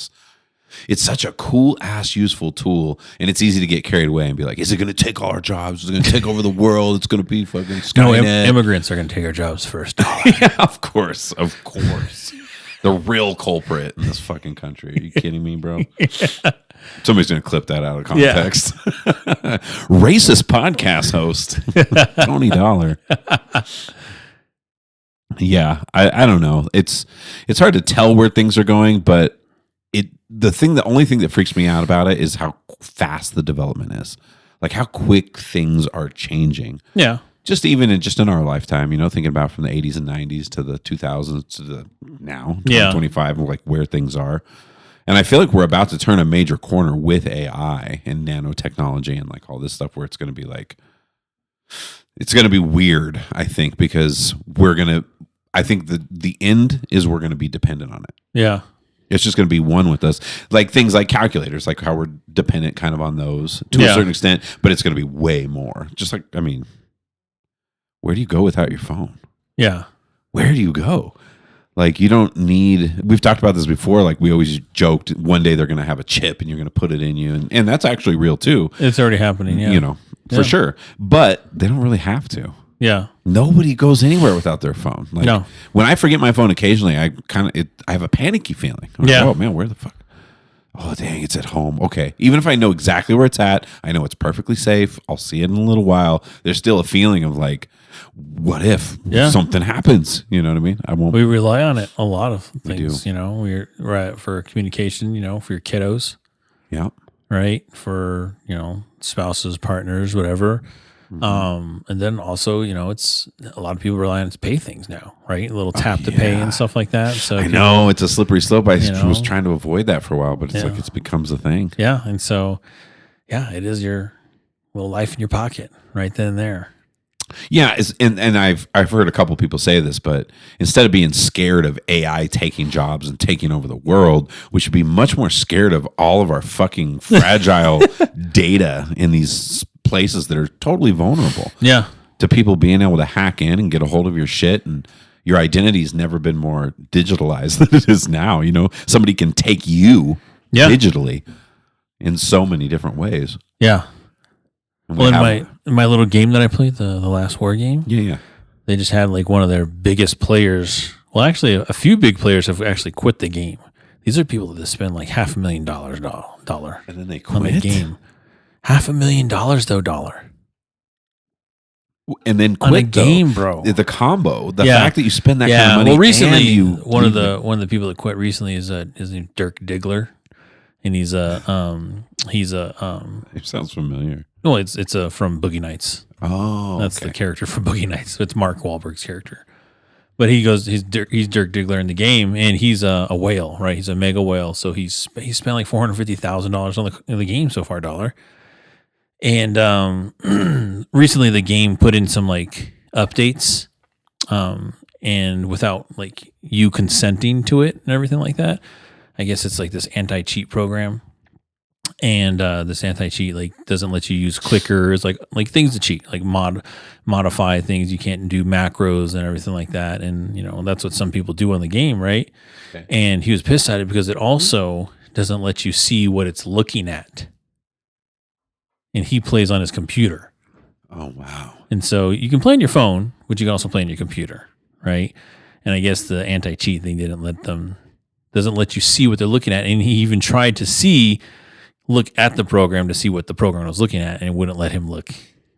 it's such a cool ass useful tool, and it's easy to get carried away and be like, is it going to take all our jobs? Is it going to take over the world? It's going to be fucking Skynet. Immigrants are going to take our jobs first. Yeah, of course. The real culprit in this fucking country. Are you kidding me, bro? Somebody's going to clip that out of context. Racist podcast host, Tony Dollar. Yeah, I don't know. It's hard to tell where things are going, but the only thing that freaks me out about it is how fast the development is. Like how quick things are changing. Yeah. Just in our lifetime, thinking about from the 80s and 90s to the 2000s to the now, 2025, like where things are. And I feel like we're about to turn a major corner with AI and nanotechnology and like all this stuff where it's going to be like It's going to be weird, I think, because I think the end is we're going to be dependent on it. Yeah. It's just going to be one with us. Like things like calculators, like how we're dependent kind of on those to a certain extent, but it's going to be way more. Just like, I mean, where do you go without your phone? Yeah. Where do you go? Like, you don't need, we've talked about this before. Like, we always joked one day they're going to have a chip and you're going to put it in you. And that's actually real too. It's already happening. Yeah. You know, for sure. But they don't really have to. Yeah. Nobody goes anywhere without their phone. Like, no. When I forget my phone occasionally, I have a panicky feeling. I'm like, oh man, where the fuck? Oh dang, it's at home. Okay. Even if I know exactly where it's at, I know it's perfectly safe. I'll see it in a little while. There's still a feeling of like, what if something happens? You know what I mean? I won't. We rely on it a lot of things. You know, we're right for communication. You know, for your kiddos. Yeah. Right. For spouses, partners, whatever. And then also, it's a lot of people rely on it to pay things now, right? A little tap to pay and stuff like that. So I know it's a slippery slope. I was trying to avoid that for a while, but it's like it becomes a thing. Yeah. And so, it is your little life in your pocket right then and there. Yeah, and I've heard a couple people say this, but instead of being scared of AI taking jobs and taking over the world, we should be much more scared of all of our fucking fragile data in these places that are totally vulnerable. Yeah, to people being able to hack in and get a hold of your shit, and your identity's never been more digitalized than it is now. You know, somebody can take you digitally in so many different ways. Yeah. Well, in my little game that I played, the last war game, they just had like one of their biggest players. Well, actually, a few big players have actually quit the game. These are people that spend like $500,000 and then they quit on the game. $500,000 though, dollar. And then quit on a game, bro. The combo, the fact that you spend that kind of money. Well, recently, one of the people that quit recently is named Dirk Diggler, and he's it sounds familiar. Well, it's from Boogie Nights. Oh, that's the character from Boogie Nights. So it's Mark Wahlberg's character, but he's Dirk Diggler in the game, and he's a whale, right? He's a mega whale. So he spent like $450,000 on the game so far, dollar. And recently the game put in some like updates, and without like you consenting to it and everything like that. I guess it's like this anti-cheat program. And this anti-cheat like doesn't let you use clickers, like things to cheat, like modify things. You can't do macros and everything like that. And that's what some people do on the game, right? Okay. And he was pissed at it because it also doesn't let you see what it's looking at. And he plays on his computer. Oh wow! And so you can play on your phone, but you can also play on your computer, right? And I guess the anti-cheat thing doesn't let you see what they're looking at. And he even tried to look at the program to see what the program was looking at, and it wouldn't let him look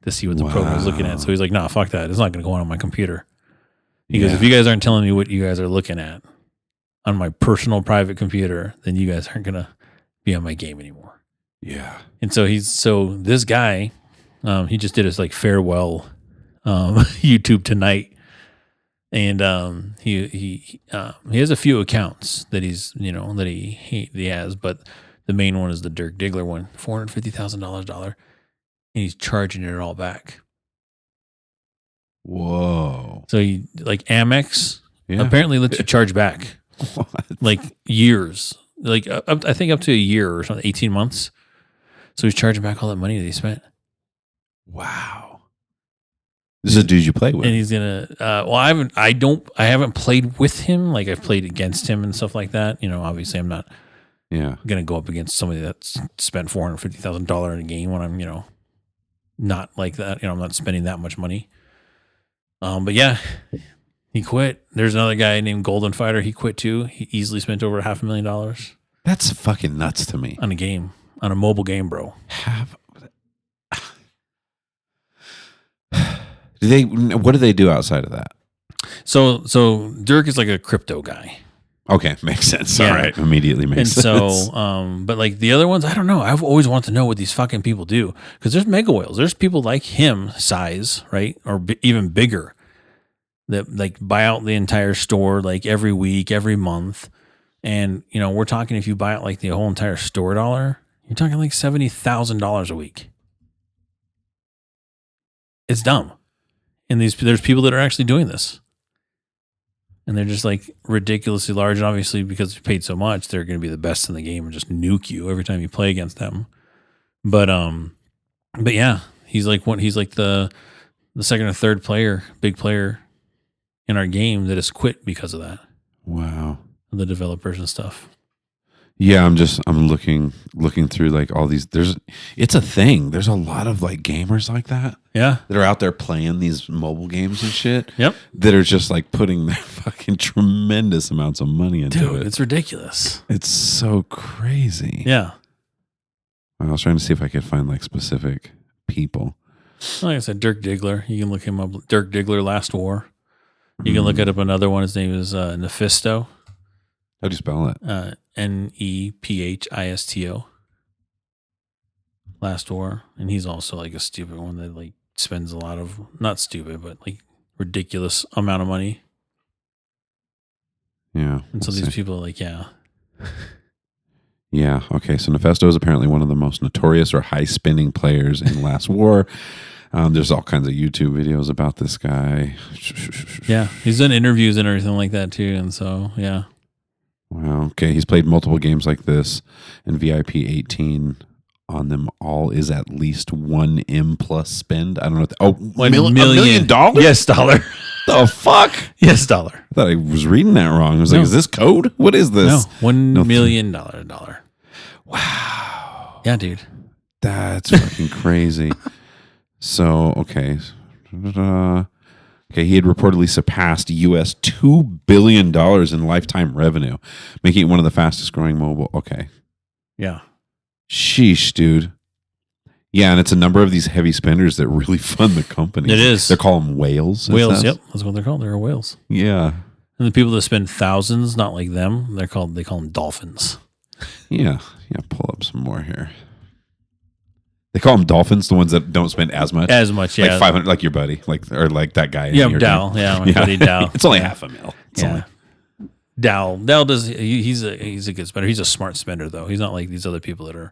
to see what the program was looking at. So he's like, "Nah, fuck that. It's not going to go on my computer." He goes, "If you guys aren't telling me what you guys are looking at on my personal private computer, then you guys aren't going to be on my game anymore." Yeah. And so this guy, he just did his like farewell YouTube tonight, and he has a few accounts that he has, but the main one is the Dirk Diggler one, $450,000 dollar, and he's charging it all back. Whoa! So he like Amex apparently lets you charge back like years, like I think up to a year or something, 18 months. So he's charging back all that money that he spent. Wow. This is a dude you play with. And he's gonna I haven't played with him. Like I've played against him and stuff like that. Obviously I'm not gonna go up against somebody that's spent $450,000 in a game when I'm, not like that. I'm not spending that much money. But yeah, he quit. There's another guy named Golden Fighter. He quit too. He easily spent over $500,000. That's fucking nuts to me. On a game. On a mobile game, bro. What do they do outside of that? So Dirk is like a crypto guy. Okay, makes sense. Yeah. All right, immediately makes sense. And so, but like the other ones, I don't know. I've always wanted to know what these fucking people do, because there's mega whales. There's people like him, size, right, or even bigger, that like buy out the entire store like every week, every month, and we're talking if you buy out like the whole entire store dollar. You're talking like $70,000 a week. It's dumb. And there's people that are actually doing this. And they're just like ridiculously large. And obviously, because they paid so much, they're going to be the best in the game and just nuke you every time you play against them. But yeah, he's like the second or third big player in our game that has quit because of that. Wow. The developers and stuff. Yeah, I'm looking through like all these. It's a thing. There's a lot of like gamers like that. Yeah, that are out there playing these mobile games and shit. Yep. That are just like putting their fucking tremendous amounts of money into it. It's ridiculous. It's so crazy. Yeah. I was trying to see if I could find like specific people. Like I said, Dirk Diggler. You can look him up. Dirk Diggler, Last War. You can look up another one. His name is Nephisto. How do you spell it? Nephisto. Last War. And he's also like a stupid one that like spends a lot of, not stupid, but like ridiculous amount of money. Yeah. And so these people are like, yeah. Yeah. Okay. So Nephisto is apparently one of the most notorious or high spending players in Last War. There's all kinds of YouTube videos about this guy. Yeah. He's done interviews and everything like that too. And so, yeah. Wow. Okay. He's played multiple games like this, and VIP 18 on them all is at least one M plus spend. I don't know. $1 million? Yes, dollar. The fuck? Yes, dollar. I thought I was reading that wrong. I was like, is this code? What is this? No, $1 million dollar. Wow. Yeah, dude. That's fucking crazy. So, okay. Okay, he had reportedly surpassed US $2 billion in lifetime revenue, making it one of the fastest growing mobile. Okay. Yeah. Sheesh, dude. Yeah, and it's a number of these heavy spenders that really fund the company. It is. They call them whales. Whales, yep. That's what they're called. They're whales. Yeah. And the people that spend thousands, not like them, they call them dolphins. Yeah. Yeah, pull up some more here. They call them dolphins, the ones that don't spend as much. As much, yeah. Like 500, like your buddy, or like that guy. Yeah, Dow. Yeah, my buddy Dow. It's only $500,000. Yeah. Dow does. He's a good spender. He's a smart spender, though. He's not like these other people that are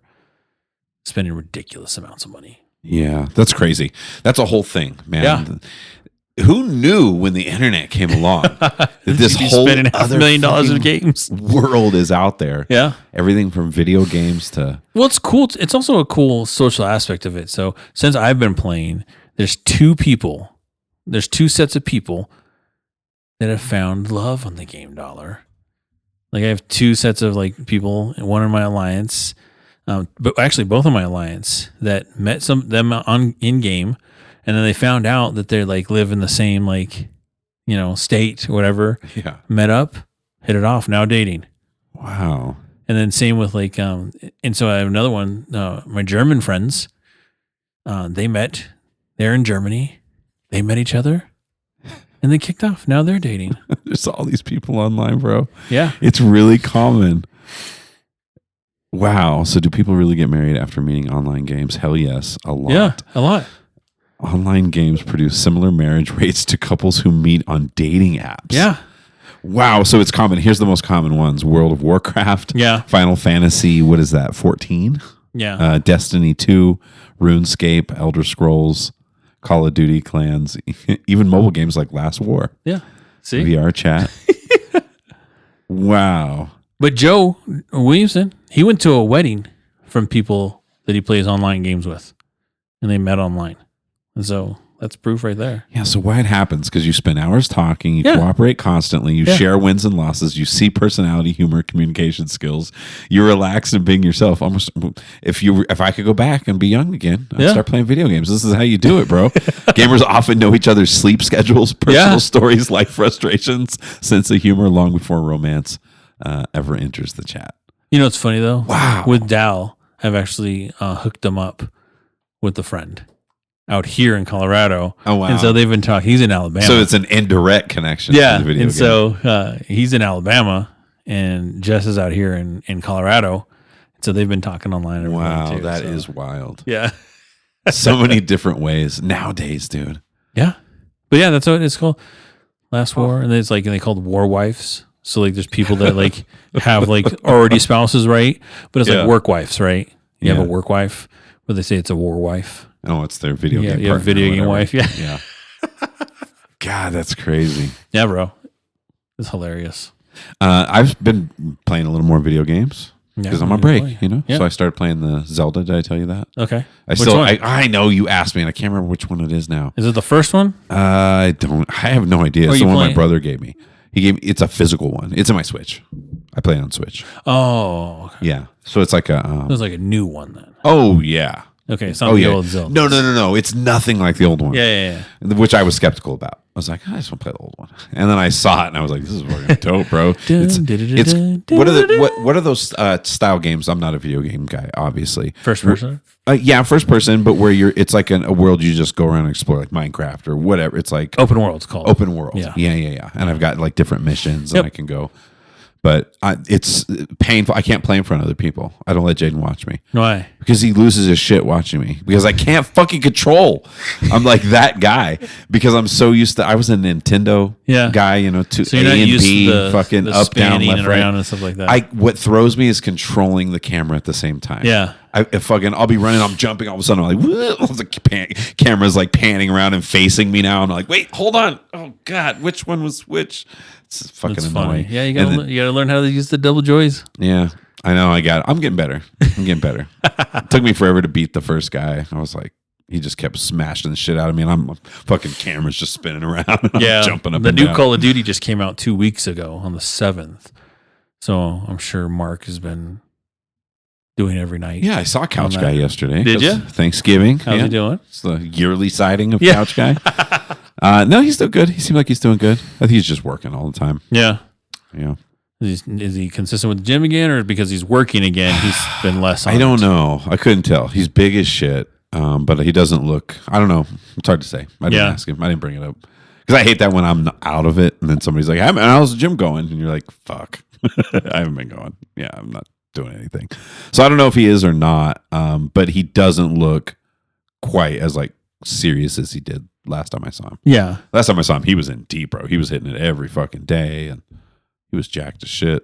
spending ridiculous amounts of money. Yeah, that's crazy. That's a whole thing, man. Yeah. Who knew when the internet came along that this whole spending $500,000 in games world is out there? Yeah. Everything from video games to... Well, it's cool. It's also a cool social aspect of it. So since I've been playing, there's two sets of people that have found love on the game dollar. Like I have two sets of like people, one in my alliance, but actually both of my alliance that met them on in game. And then they found out that they like live in the same like, state or whatever. Yeah. Met up, hit it off, now dating. Wow. And then same with like, and so I have another one, my German friends, they're in Germany. They met each other and they kicked off. Now they're dating. There's all these people online, bro. Yeah. It's really common. Wow. So do people really get married after meeting online games? Hell yes. A lot. Yeah, a lot. Online games produce similar marriage rates to couples who meet on dating apps. Yeah. Wow. So it's common. Here's the most common ones. World of Warcraft. Yeah. Final Fantasy. What is that? 14? Yeah. Destiny 2. RuneScape. Elder Scrolls. Call of Duty. Clans. Even mobile games like Last War. Yeah. See? VR chat. Wow. But Joe Williamson, he went to a wedding from people that he plays online games with. And they met online. And so that's proof right there. Yeah, so why it happens, because you spend hours talking, you cooperate constantly, you share wins and losses, you see personality, humor, communication skills, you're relaxed and being yourself. Almost, if I could go back and be young again, I'd start playing video games. This is how you do it, bro. Gamers often know each other's sleep schedules, personal stories, life frustrations, sense of humor long before romance ever enters the chat. You know what's funny though? Wow. With Dal, I've actually hooked him up with a friend out here in Colorado. Oh, wow. And so they've been talking. He's in Alabama. So it's an indirect connection. Yeah. To the video And game. so he's in Alabama and Jess is out here in Colorado. So they've been talking online. Wow, too, that is wild. Yeah. So many different ways nowadays, dude. Yeah. But yeah, that's what it's called. Last War. And it's like, and they called war wives. So like there's people that like have like already spouses, right? But it's like work wives, right? You have a work wife, but they say it's a war wife. Oh, it's their video game Yeah, partner video or game whatever. wife. Yeah. Yeah. God, that's crazy. Yeah, bro. It's hilarious. I've been playing a little more video games because I'm on break, you know? Yeah. So I started playing the Zelda. Did I tell you that? Okay. I know you asked me and I can't remember which one it is now. Is it the first one? I have no idea. It's the one my brother gave me. It's a physical one. It's in my Switch. I play it on Switch. Oh. Okay. Yeah. So it's like a... it was like a new one then. Oh, yeah. Okay, it's not the old Zelda. No. It's nothing like the old one. Yeah. Which I was skeptical about. I was like, I just want to play the old one. And then I saw it and I was like, this is fucking dope, bro. What are those style games? I'm not a video game guy, obviously. First person? Yeah, first person, but where it's like a world you just go around and explore, like Minecraft or whatever. It's like open world, it's called. Open world. Yeah. Yeah. And I've got like different missions and I can go. But it's painful. I can't play in front of other people. I don't let Jaden watch me. Why? Because he loses his shit watching me. Because I can't fucking control. I'm like that guy. Because I'm so used to. I was a Nintendo guy, you know, to so A and B, fucking the up, down, left, and right, around and stuff like that. What throws me is controlling the camera at the same time. Yeah. I'll be running, I'm jumping, all of a sudden I'm like, the camera's like panning around and facing me now. I'm like, wait, hold on. Oh God, which one was which? It's fucking That's annoying. Funny. Yeah, you gotta learn how to use the double joys. Yeah, I know. I'm getting better. It took me forever to beat the first guy. I was like, he just kept smashing the shit out of me, and I'm fucking camera's just spinning around. And I'm jumping up. The and new down. Call of Duty just came out 2 weeks ago on the 7th, so I'm sure Mark has been doing every night. Yeah, I saw Couch Guy yesterday. Did you? Thanksgiving. How's he doing? It's the yearly sighting of Couch Guy. No, he's still good. He seemed like he's doing good. I think he's just working all the time. Yeah. Yeah. Is he consistent with the gym again, or because he's working again, he's been less on I don't know. I couldn't tell. He's big as shit, but he doesn't look, I don't know. It's hard to say. I didn't ask him. I didn't bring it up. Because I hate that when I'm out of it and then somebody's like, how's the gym going? And you're like, fuck. I haven't been going. Yeah, I'm not doing anything. So I don't know if he is or not, but he doesn't look quite as like serious as he did last time I saw him. Yeah. Last time I saw him, he was in deep, bro. He was hitting it every fucking day and he was jacked as shit,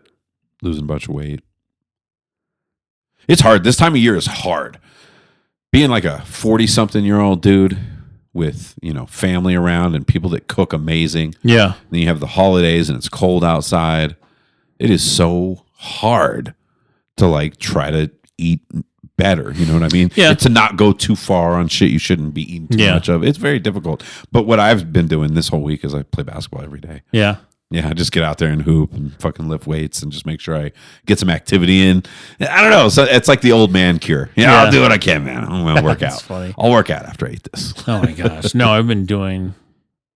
losing a bunch of weight. It's hard. This time of year is hard. Being like a 40-something-year-old dude with, you know, family around and people that cook amazing. Yeah. Then you have the holidays and it's cold outside. It is so hard to like try to eat better. You know what I mean? Yeah. To not go too far on shit you shouldn't be eating too much of. It's very difficult. But what I've been doing this whole week is I play basketball every day. Yeah. Yeah, I just get out there and hoop and fucking lift weights and just make sure I get some activity in. I don't know. So it's like the old man cure. Yeah, I'll do what I can, man. I'm going to work out. Funny. I'll work out after I eat this. Oh my gosh. No, I've been doing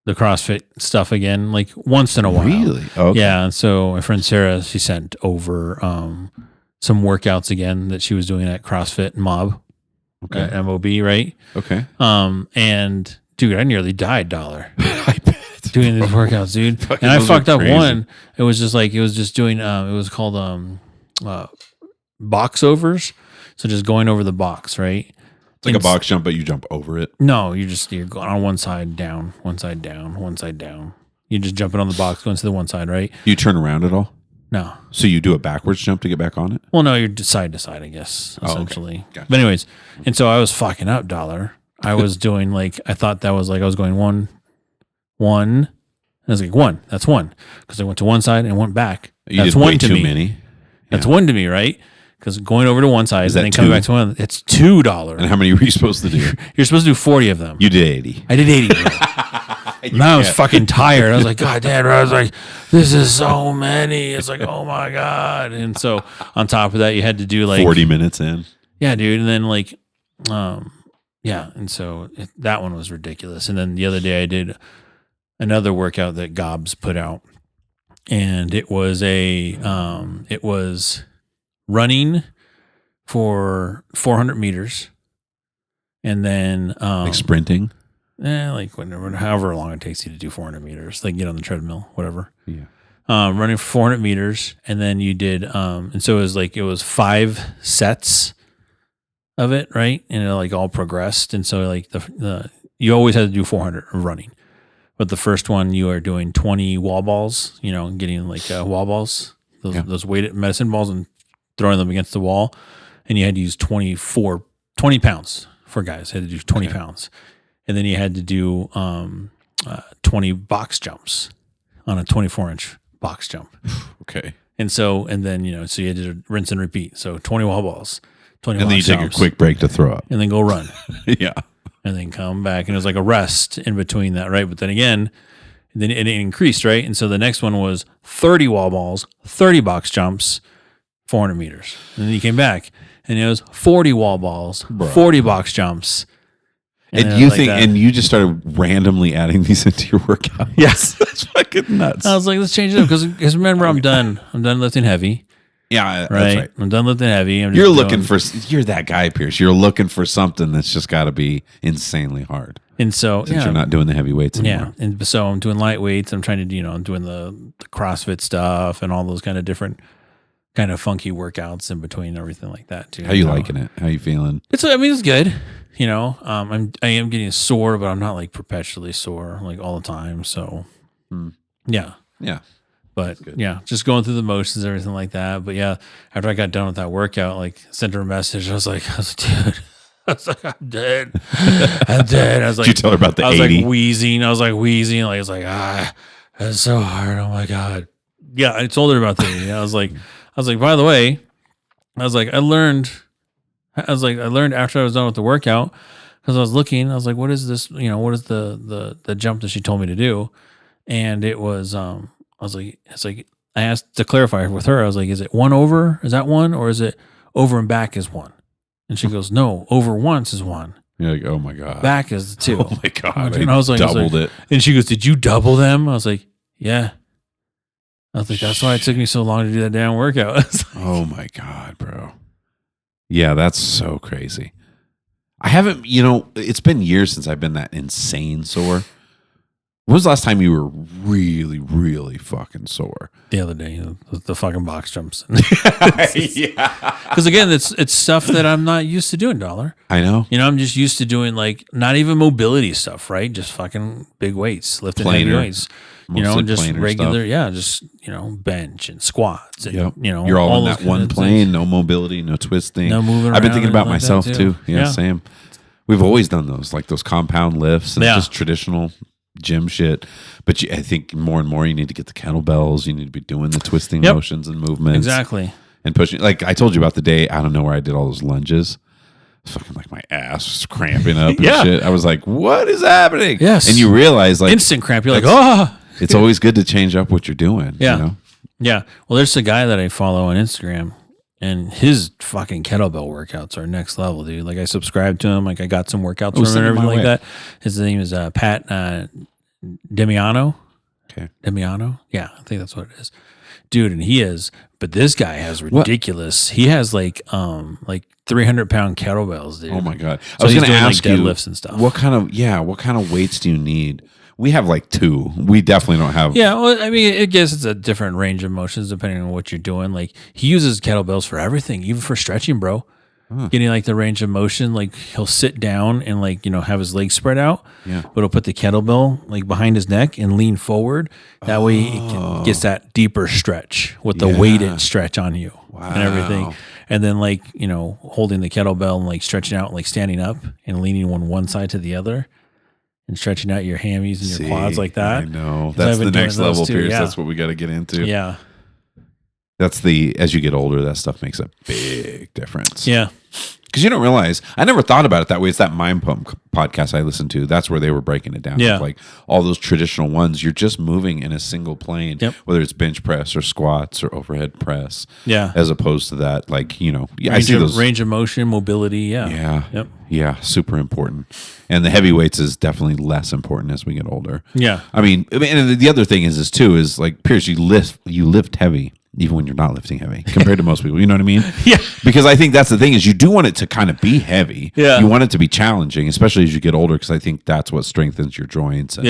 the CrossFit stuff again, like once in a while. Really? Okay. Yeah. And so my friend Sarah, she sent over some workouts again that she was doing at CrossFit Mob. Okay. At MOB, right? Okay. And dude, I nearly died, dollar. I bet. Doing these workouts, dude. Fucking And I those fucked are up crazy. one. It was just doing it was called box overs. So just going over the box, right? It's like a box jump, but you jump over it. No, you're going on one side down, one side down, one side down. You're just jumping on the box, going to the one side, right? You turn around at all? No. So you do a backwards jump to get back on it? Well, no, you're just side to side, I guess, essentially. Okay. Gotcha. But anyways, and so I was fucking up, dollar. I was doing like, I thought that was like, I was going one. And I was like, one. That's one. Because I went to one side and went back. You That's did one way to too me. many. That's one to me, right? Because going over to one side Is and that then coming two? back to one, it's $2. And how many were you supposed to do? You're supposed to do 40 of them. You did 80. I did 80. And I was fucking tired. I was like, God damn. I was like, this is so many. It's like, oh my God. And so on top of that, you had to do like 40 minutes in. Yeah, dude. And then like, yeah. And so that one was ridiculous. And then the other day I did another workout that Gobs put out, and it was it was running for 400 meters. And then, Like sprinting. like whenever, however long it takes you to do 400 meters, like get on the treadmill, whatever. Yeah. Running for 400 meters. And then you did, and so it was 5 sets of it, right? And it like all progressed. And so like you always had to do 400 of running, but the first one you are doing 20 wall balls, you know, getting like wall balls, those weighted medicine balls, and throwing them against the wall. And you had to use 20 pounds for guys. You had to do 20 pounds. And then you had to do 20 20 box jumps on a 24-inch box jump. Okay. And then, so you had to rinse and repeat. So 20 wall balls, 20 and then you take a quick break to throw up. And then go run. Yeah. And then come back. And it was like a rest in between that, right? But then again, then it increased, right? And so the next one was 30 wall balls, 30 box jumps, 400 meters. And then you came back and it was 40 wall balls, 40 box jumps. And you and you just started randomly adding these into your workout. Yes. That's fucking nuts. I was like, let's change it up because remember, I'm done lifting heavy. Yeah, right? That's right. I'm done lifting heavy. You're that guy, Pierce. You're looking for something that's just got to be insanely hard. And so, since you're not doing the heavy weights anymore. Yeah. And so I'm doing light weights. I'm trying to, I'm doing the CrossFit stuff and all those kind of different kind of funky workouts in between, everything like that too. How you liking it? How you feeling? It's good. I am getting sore, but I'm not like perpetually sore like all the time. So yeah. But yeah, just going through the motions, everything like that. But yeah, after I got done with that workout, like sent her a message. I was like, dude, I'm dead. I'm dead. I was like, did you tell her about the 80? I was like wheezing. Like, it's like, that's so hard. Oh my God. Yeah. I told her about the 80. I was like, by the way, I learned after I was done with the workout, because I was looking, I was like, what is this? What is the jump that she told me to do? And it was, I asked to clarify with her. I was like, is it one over? Is that one? Or is it over and back is one? And she goes, no, over once is one. You're like, oh my God. Back is the two. Oh my God. And I was like, doubled it. And she goes, did you double them? I was like, yeah. I was like, that's why it took me so long to do that damn workout. Like, oh my God, bro. Yeah, that's so crazy. I haven't, it's been years since I've been that insane sore. When was the last time you were really, really fucking sore? The other day, the fucking box jumps. Yeah. Because again, it's stuff that I'm not used to doing, Dollar. I know. I'm just used to doing like not even mobility stuff, right? Just fucking big weights, lifting heavy weights. Just regular, stuff. Just bench and squats. And, you're all in that one plane, no mobility, no twisting. No moving around. I've been thinking about like myself too. Yeah, same. We've always done those, like those compound lifts and just traditional gym shit. But I think more and more you need to get the kettlebells. You need to be doing the twisting motions and movements. Exactly. And pushing. Like I told you about the day out of nowhere I did all those lunges. Fucking like my ass was cramping up and shit. I was like, what is happening? Yes. And you realize like instant cramp. You're like, oh. It's always good to change up what you're doing. Yeah. Yeah. Well, there's a guy that I follow on Instagram, and his fucking kettlebell workouts are next level, dude. Like I subscribe to him. Like I got some workouts from him and everything like that. His name is Pat Demiano. Okay. Demiano. Yeah, I think that's what it is. Dude, and but this guy has ridiculous. He has like 300-pound kettlebells, dude. Oh my God. So I was going to ask you deadlifts and stuff. What kind of weights do you need? We have like 2. We definitely don't have. Yeah, well, I mean, I guess it's a different range of motions depending on what you're doing. Like he uses kettlebells for everything, even for stretching, bro. Getting like the range of motion, like he'll sit down and like have his legs spread out. Yeah, but he'll put the kettlebell like behind his neck and lean forward. That way it gets that deeper stretch with the weighted stretch on you and everything. And then like holding the kettlebell and like stretching out, like standing up and leaning one side to the other. And stretching out your hammies and your quads like that. I know. That's the next level, Pierce. Yeah. That's what we got to get into. Yeah. That's as you get older, that stuff makes a big difference. Yeah. Because you don't realize, I never thought about it that way. It's that Mind Pump podcast I listened to. That's where they were breaking it down. Yeah. Like all those traditional ones, you're just moving in a single plane, whether it's bench press or squats or overhead press. Yeah. As opposed to that, like, I see those. Range of motion, mobility. Yeah. Yeah. Yep. Yeah. Super important. And the heavyweights is definitely less important as we get older. Yeah. I mean, and the other thing is like, Pierce, you lift heavy. Even when you're not lifting heavy compared to most people, you know what I mean? Yeah. Because I think that's the thing is you do want it to kind of be heavy. Yeah. You want it to be challenging, especially as you get older, because I think that's what strengthens your joints and,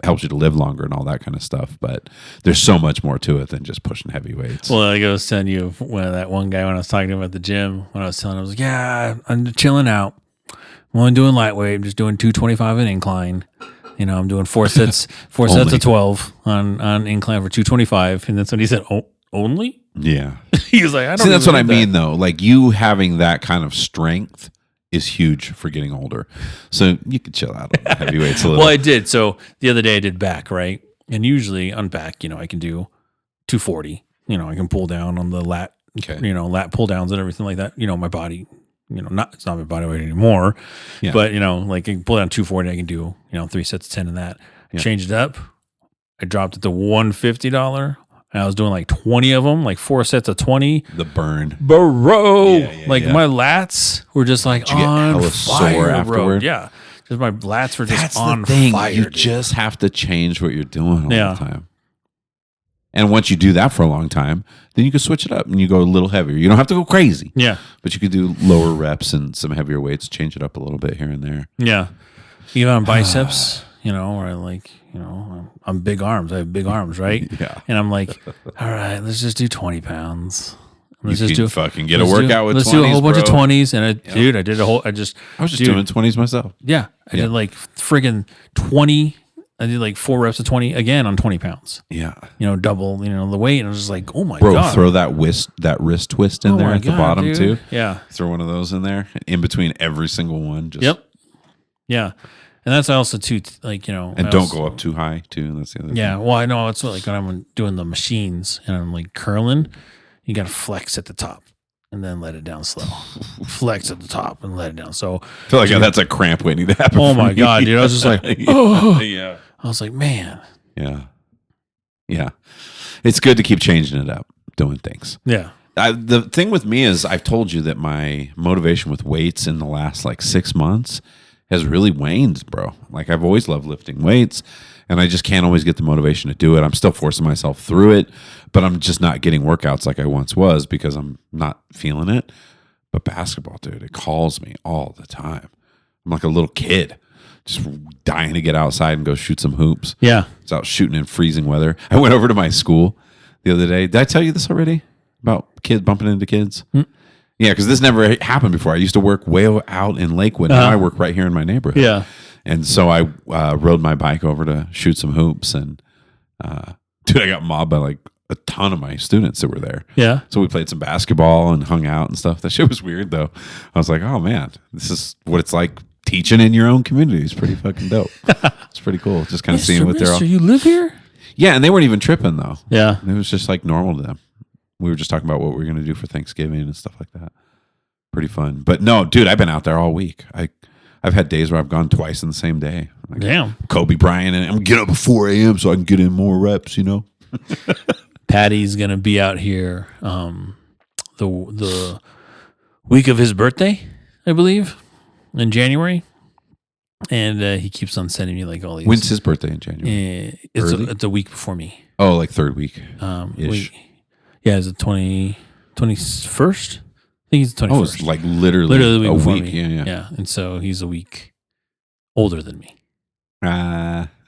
helps you to live longer and all that kind of stuff. But there's so much more to it than just pushing heavy weights. Well, like I was telling you, that one guy when I was talking to him at the gym, when I was telling him, I was like, yeah, I'm chilling out. I'm only doing lightweight. I'm just doing 225 an incline. I'm doing 4 sets of 12 on incline for 225. And that's when he said, oh, only? Yeah. He was like, I don't See, that's what I mean, though. Like you having that kind of strength is huge for getting older. So you could chill out on the heavy weights a little. Well, I did. So the other day I did back, right? And usually unpack, I can do 240. I can pull down on the lat, lat pull downs and everything like that. My body, it's not my body weight anymore. Yeah. But, like I can pull down 240. I can do, 3 sets of 10 in that. Yeah. Changed it up. I dropped it to $150. And I was doing like 20 of them, like 4 sets of 20. The burn. Bro. My lats were just like on fire, afterward? Yeah. Just my lats were just on fire. You just have to change what you're doing all the time. And once you do that for a long time, then you can switch it up and you go a little heavier. You don't have to go crazy. Yeah. But you could do lower reps and some heavier weights, change it up a little bit here and there. Yeah. Even on biceps, where I like, I'm big arms. I have big arms, right? Yeah. And I'm like, all right, let's just do 20 pounds. Let's just do fucking get a workout with 20s. Let's do a whole bunch of 20s. And I did a whole, I was just doing 20s myself. Yeah. I did like friggin' 20. I did like 4 reps of 20 again on 20 pounds. Yeah. Double, the weight. And I was just like, oh my God. God. Throw that wrist twist in there at the bottom too. Yeah. Throw one of those in there in between every single one. Yep. Yeah. And that's also too, like, And don't go up too high too. That's the other thing. Yeah. Well, I know it's like when I'm doing the machines and I'm like curling, you got to flex at the top. And then let it down slow. Flex at the top and let it down. So I feel like that's a cramp waiting to happen. Oh my God, dude. I was just like, oh. Yeah. I was like, man. Yeah. Yeah. It's good to keep changing it up, doing things. Yeah. The thing with me is I've told you that my motivation with weights in the last like 6 months has really waned, bro. Like I've always loved lifting weights and I just can't always get the motivation to do it. I'm still forcing myself through it, but I'm just not getting workouts like I once was because I'm not feeling it. But basketball, dude, it calls me all the time. I'm like a little kid, just dying to get outside and go shoot some hoops. Yeah. It's out shooting in freezing weather. I went over to my school the other day. Did I tell you this already about kids bumping into kids? Yeah, because this never happened before. I used to work way out in Lakewood. Now I work right here in my neighborhood. Yeah. And so I rode my bike over to shoot some hoops. And, dude, I got mobbed by like a ton of my students that were there. Yeah. So we played some basketball and hung out and stuff. That shit was weird, though. I was like, oh, man, this is what it's like teaching in your own community. It's pretty fucking dope. It's pretty cool. Just kind of seeing what they're all. You live here? Yeah, and they weren't even tripping, though. Yeah. It was just like normal to them. We were just talking about what we were going to do for Thanksgiving and stuff like that. Pretty fun. But no, dude, I've been out there all week. I've had days where I've gone twice in the same day. Like damn. Kobe Bryant, and I'm getting up at 4 a.m. so I can get in more reps, Patty's going to be out here the week of his birthday, I believe, in January. And he keeps on sending me like all these. When's his birthday in January? It's a week before me. Oh, like third week. Yeah, is it 21st? I think he's the 21st. Oh, it's like literally the a week. Me. Yeah. Yeah, and so he's a week older than me.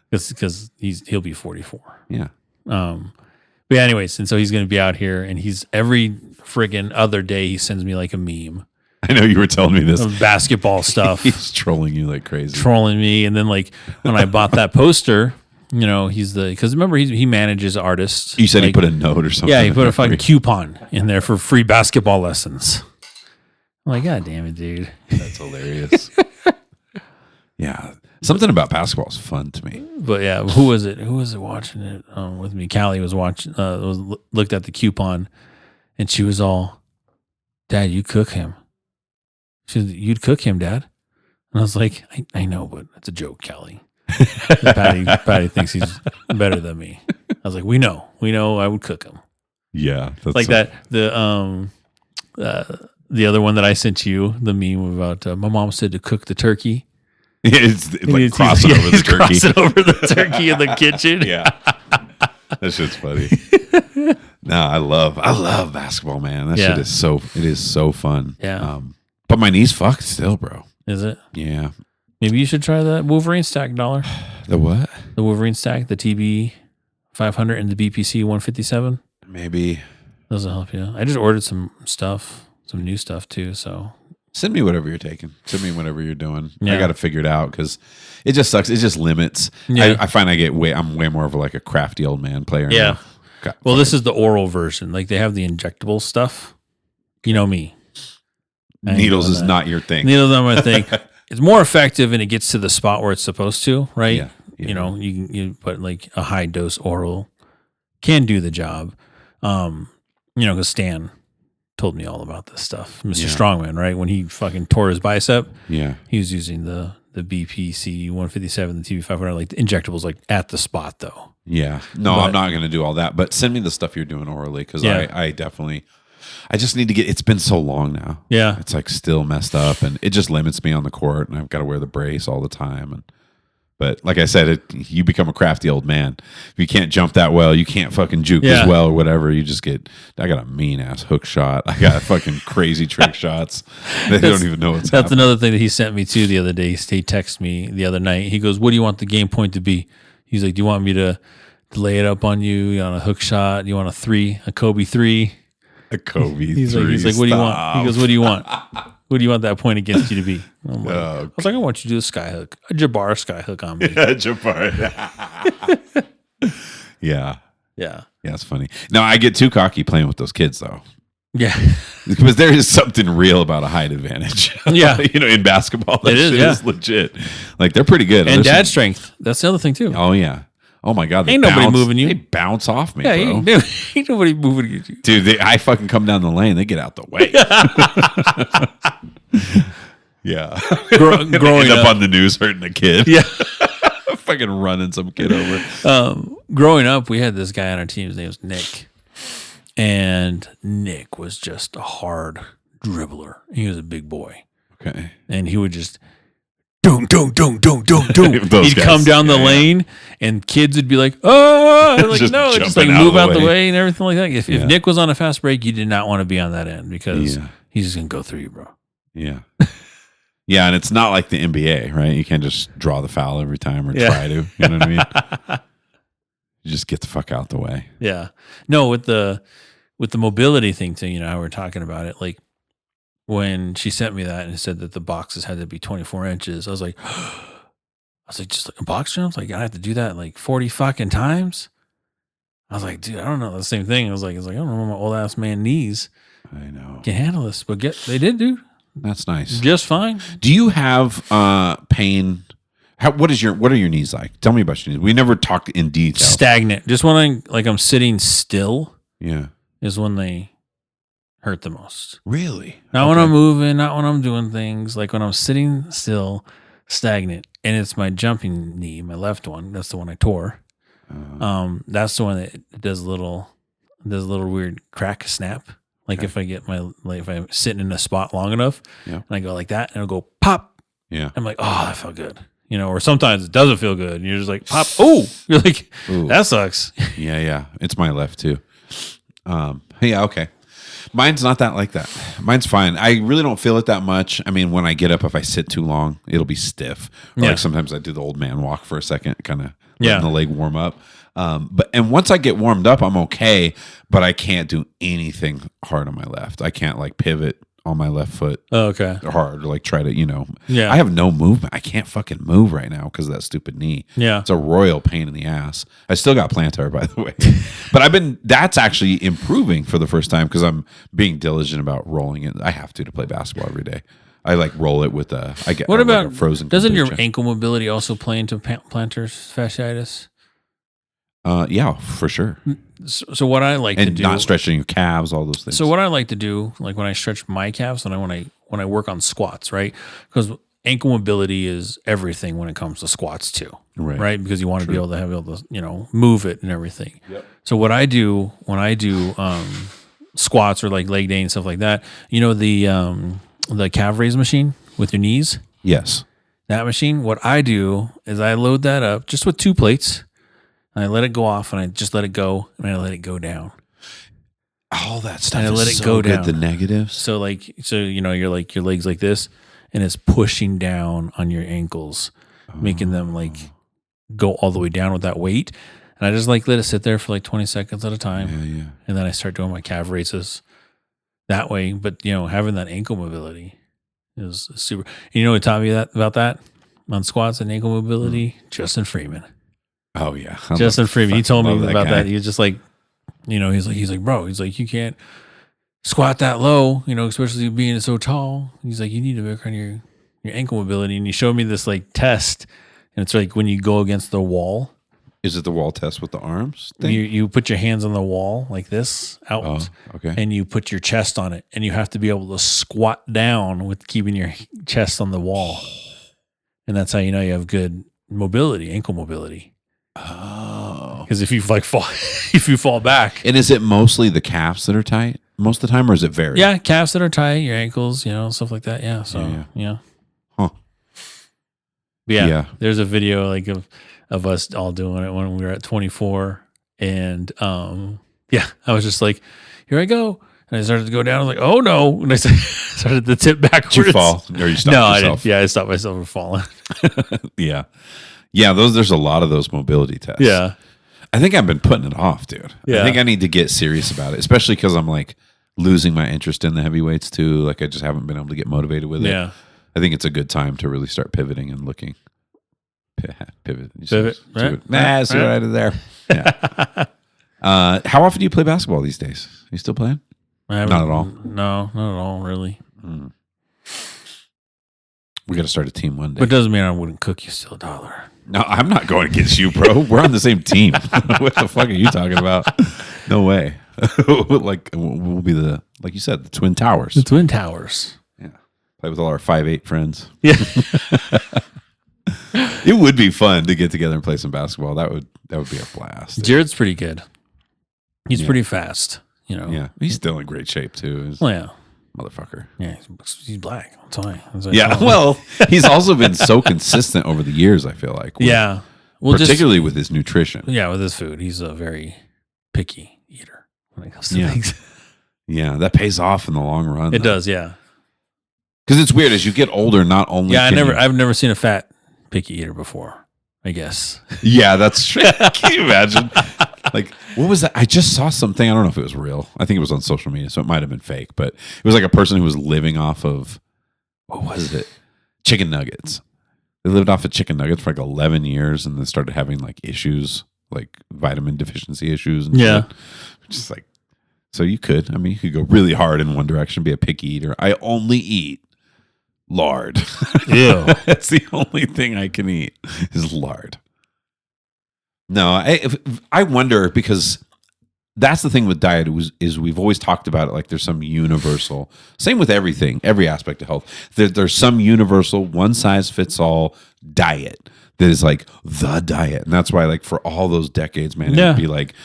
Because he'll be 44. Yeah. But anyways, and so he's going to be out here, and he's every friggin' other day he sends me like a meme. I know you were telling me this. Of basketball stuff. He's trolling you like crazy. Trolling me, and then like when I bought that poster, because remember he manages artists. You said he put a note or something. Yeah, he put a fucking coupon in there for free basketball lessons. I'm like, God damn it, dude. That's hilarious. Yeah. Something about basketball is fun to me. But yeah, who was it watching it with me? Callie was watching, looked at the coupon, and she was all, Dad, you cook him. She said, you'd cook him, Dad. And I was like, I know, but it's a joke, Callie. Patty thinks he's better than me. I was like, we know I would cook him. Yeah. That's like that, the other one that I sent you, the meme about my mom said to cook the turkey. It's like crossing over the turkey. Crossing over the turkey in the kitchen. Yeah. That shit's funny. No, I love basketball, man. That shit is so fun. Yeah. But my knee's fucked still, bro. Is it? Yeah. Maybe you should try the Wolverine stack dollar. The what? The Wolverine stack, the TB 500 and the BPC 157. Maybe. Those will help you. I just ordered some stuff, some new stuff too. So send me whatever you're taking. Send me whatever you're doing. Yeah. I got to figure it out because it just sucks. It just limits. Yeah. I find I'm way more of like a crafty old man player. Yeah. Now. Well, this is the oral version. Like they have the injectable stuff. You know me. Needles is not your thing. Needles not my thing. It's more effective and it gets to the spot where it's supposed to, right? Yeah. You know, you put like a high dose oral can do the job. You know, because Stan told me all about this stuff. Mr. Strongman, right? When he fucking tore his bicep, he was using the BPC 157, the TB 500, like the injectables, like at the spot though. Yeah. No, I'm not going to do all that. But send me the stuff you're doing orally because I definitely. I just need to get. It's been so long now. Yeah, it's like still messed up, and it just limits me on the court, and I've got to wear the brace all the time. But like I said, you become a crafty old man. If you can't jump that well, you can't fucking juke as well or whatever. You just get. I got a mean ass hook shot. I got fucking crazy trick shots. They don't even know what's happening. That's another thing that he sent me to the other day. He texted me the other night. He goes, "What do you want the game point to be?" He's like, "Do you want me to lay it up on you on a hook shot? Do you want a Kobe 3? A Kobe he's 3. He's like, what do you want? He goes, what do you want? What do you want that point against you to be? I'm like, I was like, I want you to do a sky hook, a Jabbar sky hook on me. Yeah, Jabbar. Yeah. It's funny. Now I get too cocky playing with those kids though. Yeah, because there is something real about a height advantage. Yeah, you know, in basketball, that it is legit. Like they're pretty good, and dad strength. That's the other thing too. Oh yeah. Oh my God! Ain't nobody moving you. They bounce off me, bro. Ain't nobody moving you, dude. I fucking come down the lane. They get out the way. Yeah, growing up on the news hurting a kid. Yeah, fucking running some kid over. Growing up, we had this guy on our team. His name was Nick, and Nick was just a hard dribbler. He was a big boy. Okay, and he would just. Don't. He'd come down the lane, and kids would be like, "Oh!" Like, no, just like move out the way and everything like that. If Nick was on a fast break, you did not want to be on that end because he's just gonna go through you, bro. Yeah, yeah, and it's not like the NBA, right? You can't just draw the foul every time or try to. You know what I mean? You just get the fuck out the way. Yeah. No, with the mobility thing too. You know how we're talking about it, like. When she sent me that and it said that the boxes had to be 24 inches, I was like, just like a box jump? Like, I have to do that like 40 fucking times? I was like, dude, I don't know. The same thing. I was like, I don't know, my old ass man knees. I know. Can handle this. But they did, dude. That's nice. Just fine. Do you have pain? What are your knees like? Tell me about your knees. We never talked in detail. Stagnant. Just when I'm sitting still. Yeah. Is when they hurt the most. Really? Not when I'm moving, not when I'm doing things. Like when I'm sitting still, stagnant. And it's my jumping knee, my left one. That's the one I tore. That's the one that does a little weird crack snap. Like if I get if I'm sitting in a spot long enough, and I go like that, and it'll go pop. Yeah. I'm like, oh, that felt good. You know, or sometimes it doesn't feel good. And you're just like, pop. Oh, you're like, that sucks. Yeah. It's my left too. Yeah. Okay. Mine's not that like that. Mine's fine. I really don't feel it that much. I mean, when I get up, if I sit too long, it'll be stiff. Like sometimes I do the old man walk for a second, kind of letting the leg warm up. But once I get warmed up, I'm okay. But I can't do anything hard on my left. I can't like pivot on my left foot. Oh, okay. Hard or like try to, Yeah. I have no movement. I can't fucking move right now because of that stupid knee. Yeah. It's a royal pain in the ass. I still got plantar, by the way. But that's actually improving for the first time because I'm being diligent about rolling it. I have to play basketball every day. I like roll it with a frozen. Doesn't kombucha. your ankle mobility also play into plantar fasciitis? Yeah, for sure. So what I like to do, not stretching your calves, all those things. So what I like to do, like when I stretch my calves, and when I work on squats, right? Because ankle mobility is everything when it comes to squats too, right? Because you want to be able to move it and everything. Yep. So what I do when I do squats or like leg day and stuff like that, the calf raise machine with your knees. Yes. That machine. What I do is I load that up just with 2 plates. And I let it go off, and I just let it go, and I let it go down. All that stuff. And I let it so go good, down. The negatives. So you're like your legs like this, and it's pushing down on your ankles, making them like go all the way down with that weight. And I just like let it sit there for like 20 seconds at a time. Yeah. And then I start doing my calf raises that way. But having that ankle mobility is super. You know what taught me about that on squats and ankle mobility? Justin Freeman. Oh yeah, Justin Freeman. He told me about guy. that. He was just like, he's like, bro, he's like, you can't squat that low, especially being so tall. He's like, you need to work on your ankle mobility. And he showed me this like test, and it's like when you go against the wall. Is it the wall test with the arms thing? You put your hands on the wall like this out, okay, and you put your chest on it, and you have to be able to squat down with keeping your chest on the wall, and that's how you know you have good mobility, ankle mobility. Oh, because if you fall back, and is it mostly the calves that are tight most of the time, or is it vary? Yeah, calves that are tight, your ankles, stuff like that. Yeah, so yeah. Huh. Yeah. There's a video like of us all doing it when we were at 24, and I was just like, here I go, and I started to go down. I was like, oh no, and I started to tip backwards. Did you fall or you stopped yourself? I didn't. Yeah, I stopped myself from falling. Yeah. There's a lot of those mobility tests. Yeah, I think I've been putting it off, dude. Yeah. I think I need to get serious about it, especially because I'm like losing my interest in the heavyweights too. Like I just haven't been able to get motivated with it. Yeah, I think it's a good time to really start pivoting and looking. Pivot. Right? Nah, see what I did there. Yeah. How often do you play basketball these days? Are you still playing? Not at all. No, not at all, really. We got to start a team one day. But it doesn't mean I wouldn't cook you still $1. No, I'm not going against you, bro. We're on the same team. What the fuck are you talking about? No way. Like we'll be like you said, the Twin Towers. The Twin Towers. Yeah. Play with all our 5'8" friends. Yeah. It would be fun to get together and play some basketball. That would be a blast. Jared's pretty good. He's pretty fast, Yeah. He's still in great shape too. Well, yeah. Motherfucker. Yeah, he's black. I'm telling you. Yeah, well, he's also been so consistent over the years, I feel like. Yeah. Well, particularly with his nutrition. Yeah, with his food. He's a very picky eater when it comes to things. Yeah, that pays off in the long run. It does, yeah. Because it's weird as you get older, not only Yeah, I've never seen a fat picky eater before, I guess. Yeah, that's true. Can you imagine? Like, what was that? I just saw something. I don't know if it was real. I think it was on social media, so it might have been fake. But it was like a person who was living off of, what was it? Chicken nuggets. They lived off of chicken nuggets for like 11 years and then started having like issues, like vitamin deficiency issues. And shit. Just like, so you could go really hard in one direction, be a picky eater. I only eat lard. Yeah. That's the only thing I can eat is lard. No, I wonder, because that's the thing with diet is we've always talked about it like there's some universal, same with everything, every aspect of health. There's some universal one size fits all diet that is like the diet. And that's why like for all those decades, man, it would be like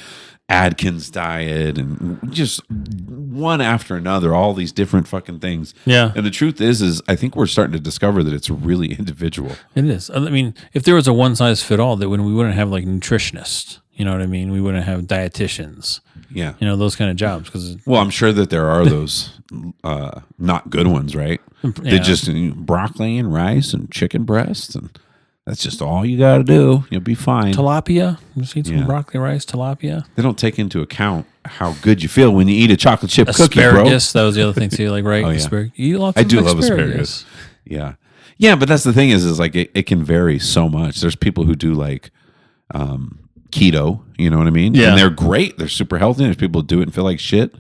Atkins diet and just one after another, all these different fucking things. Yeah. And the truth is I think we're starting to discover that it's really individual. It is. I mean, if there was a one size fit all, that when we wouldn't have like nutritionists, you know what I mean? We wouldn't have dietitians. Yeah. Those kind of jobs. Well, I'm sure that there are those not good ones, right? Yeah. They just broccoli and rice and chicken breasts, and that's just all you got to do. You'll be fine. Tilapia. Just eat some broccoli, rice, tilapia. They don't take into account how good you feel when you eat a chocolate chip cookie, bro. Asparagus. That was the other thing too. Like, right? Oh, yeah. Asparagus. You eat lots I of do love asparagus. Yeah. Yeah, but that's the thing is like it can vary so much. There's people who do like keto, you know what I mean? Yeah. And they're great. They're super healthy. There's people who do it and feel like shit.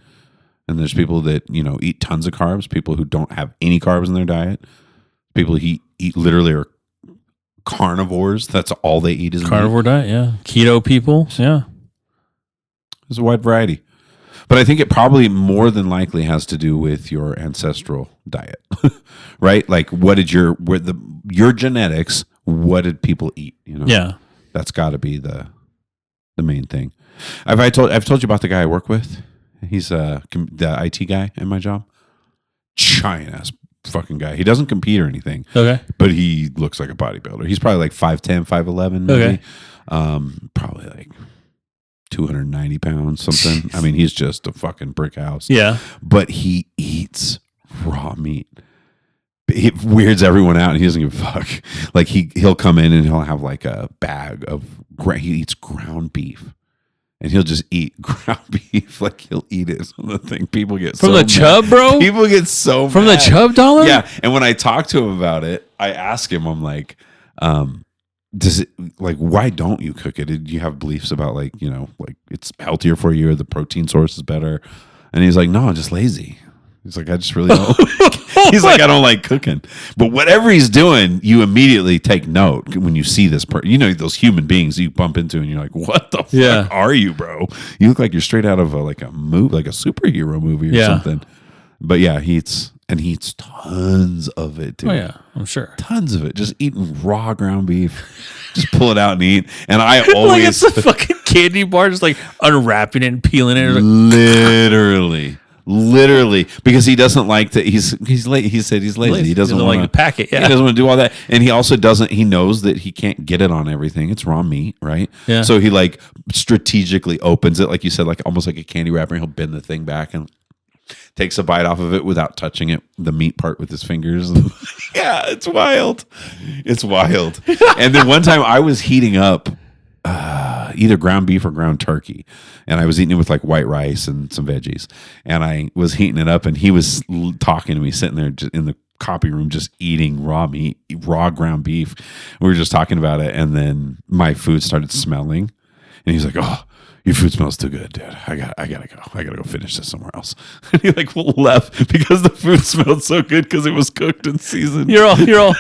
And there's people that, eat tons of carbs, people who don't have any carbs in their diet, people who eat literally are carnivores. That's all they eat is carnivore diet. Yeah. Keto people. Yeah. There's a wide variety. But I think it probably more than likely has to do with your ancestral diet, right? Like what did your genetics, what did people eat? Yeah. That's got to be the main thing. I've told you about the guy I work with. He's the IT guy in my job. Giant ass fucking guy. He doesn't compete or anything. Okay. But he looks like a bodybuilder. He's probably like 5'10", 5'11", maybe. Okay. Probably like 290 pounds, something. I mean, he's just a fucking brick house. Yeah. But he eats raw meat. It weirds everyone out, and he doesn't give a fuck. Like he'll come in and he'll have like a bag of he eats ground beef, and he'll just eat ground beef. Like he'll eat it. So the thing people get from the chub, bro. People get so from mad. The chub dollar. Yeah, and when I talk to him about it, I ask him, I'm like, does it like why don't you cook it? Do you have beliefs about like like it's healthier for you or the protein source is better? And he's like, no, I'm just lazy. He's like, I just really don't. He's like, I don't like cooking. But whatever he's doing, you immediately take note when you see this person. You know, those human beings you bump into, and you're like, what the fuck are you, bro? You look like you're straight out of like a movie, like a superhero movie or something. But yeah, he eats tons of it, dude. Oh yeah, I'm sure. Tons of it. Just eating raw ground beef. Just pull it out and eat. And I always like it's a fucking candy bar, just like unwrapping it and peeling it. Literally, because he doesn't like to. He's late. He said he's lazy. He doesn't want like to pack it. Yeah, he doesn't want to do all that, and he also doesn't. He knows that he can't get it on everything. It's raw meat, right? Yeah. So he like strategically opens it, like you said, like almost like a candy wrapper. And he'll bend the thing back and takes a bite off of it without touching it, the meat part with his fingers. Yeah, it's wild. It's wild. And then one time I was heating up either ground beef or ground turkey, and I was eating it with like white rice and some veggies, and I was heating it up, and he was talking to me sitting there just in the copy room just eating raw meat, raw ground beef. We were just talking about it, and then my food started smelling, and he's like, oh, your food smells too good, dude. I gotta go. I gotta go finish this somewhere else. And he like left because the food smelled so good because it was cooked and seasoned. You're all.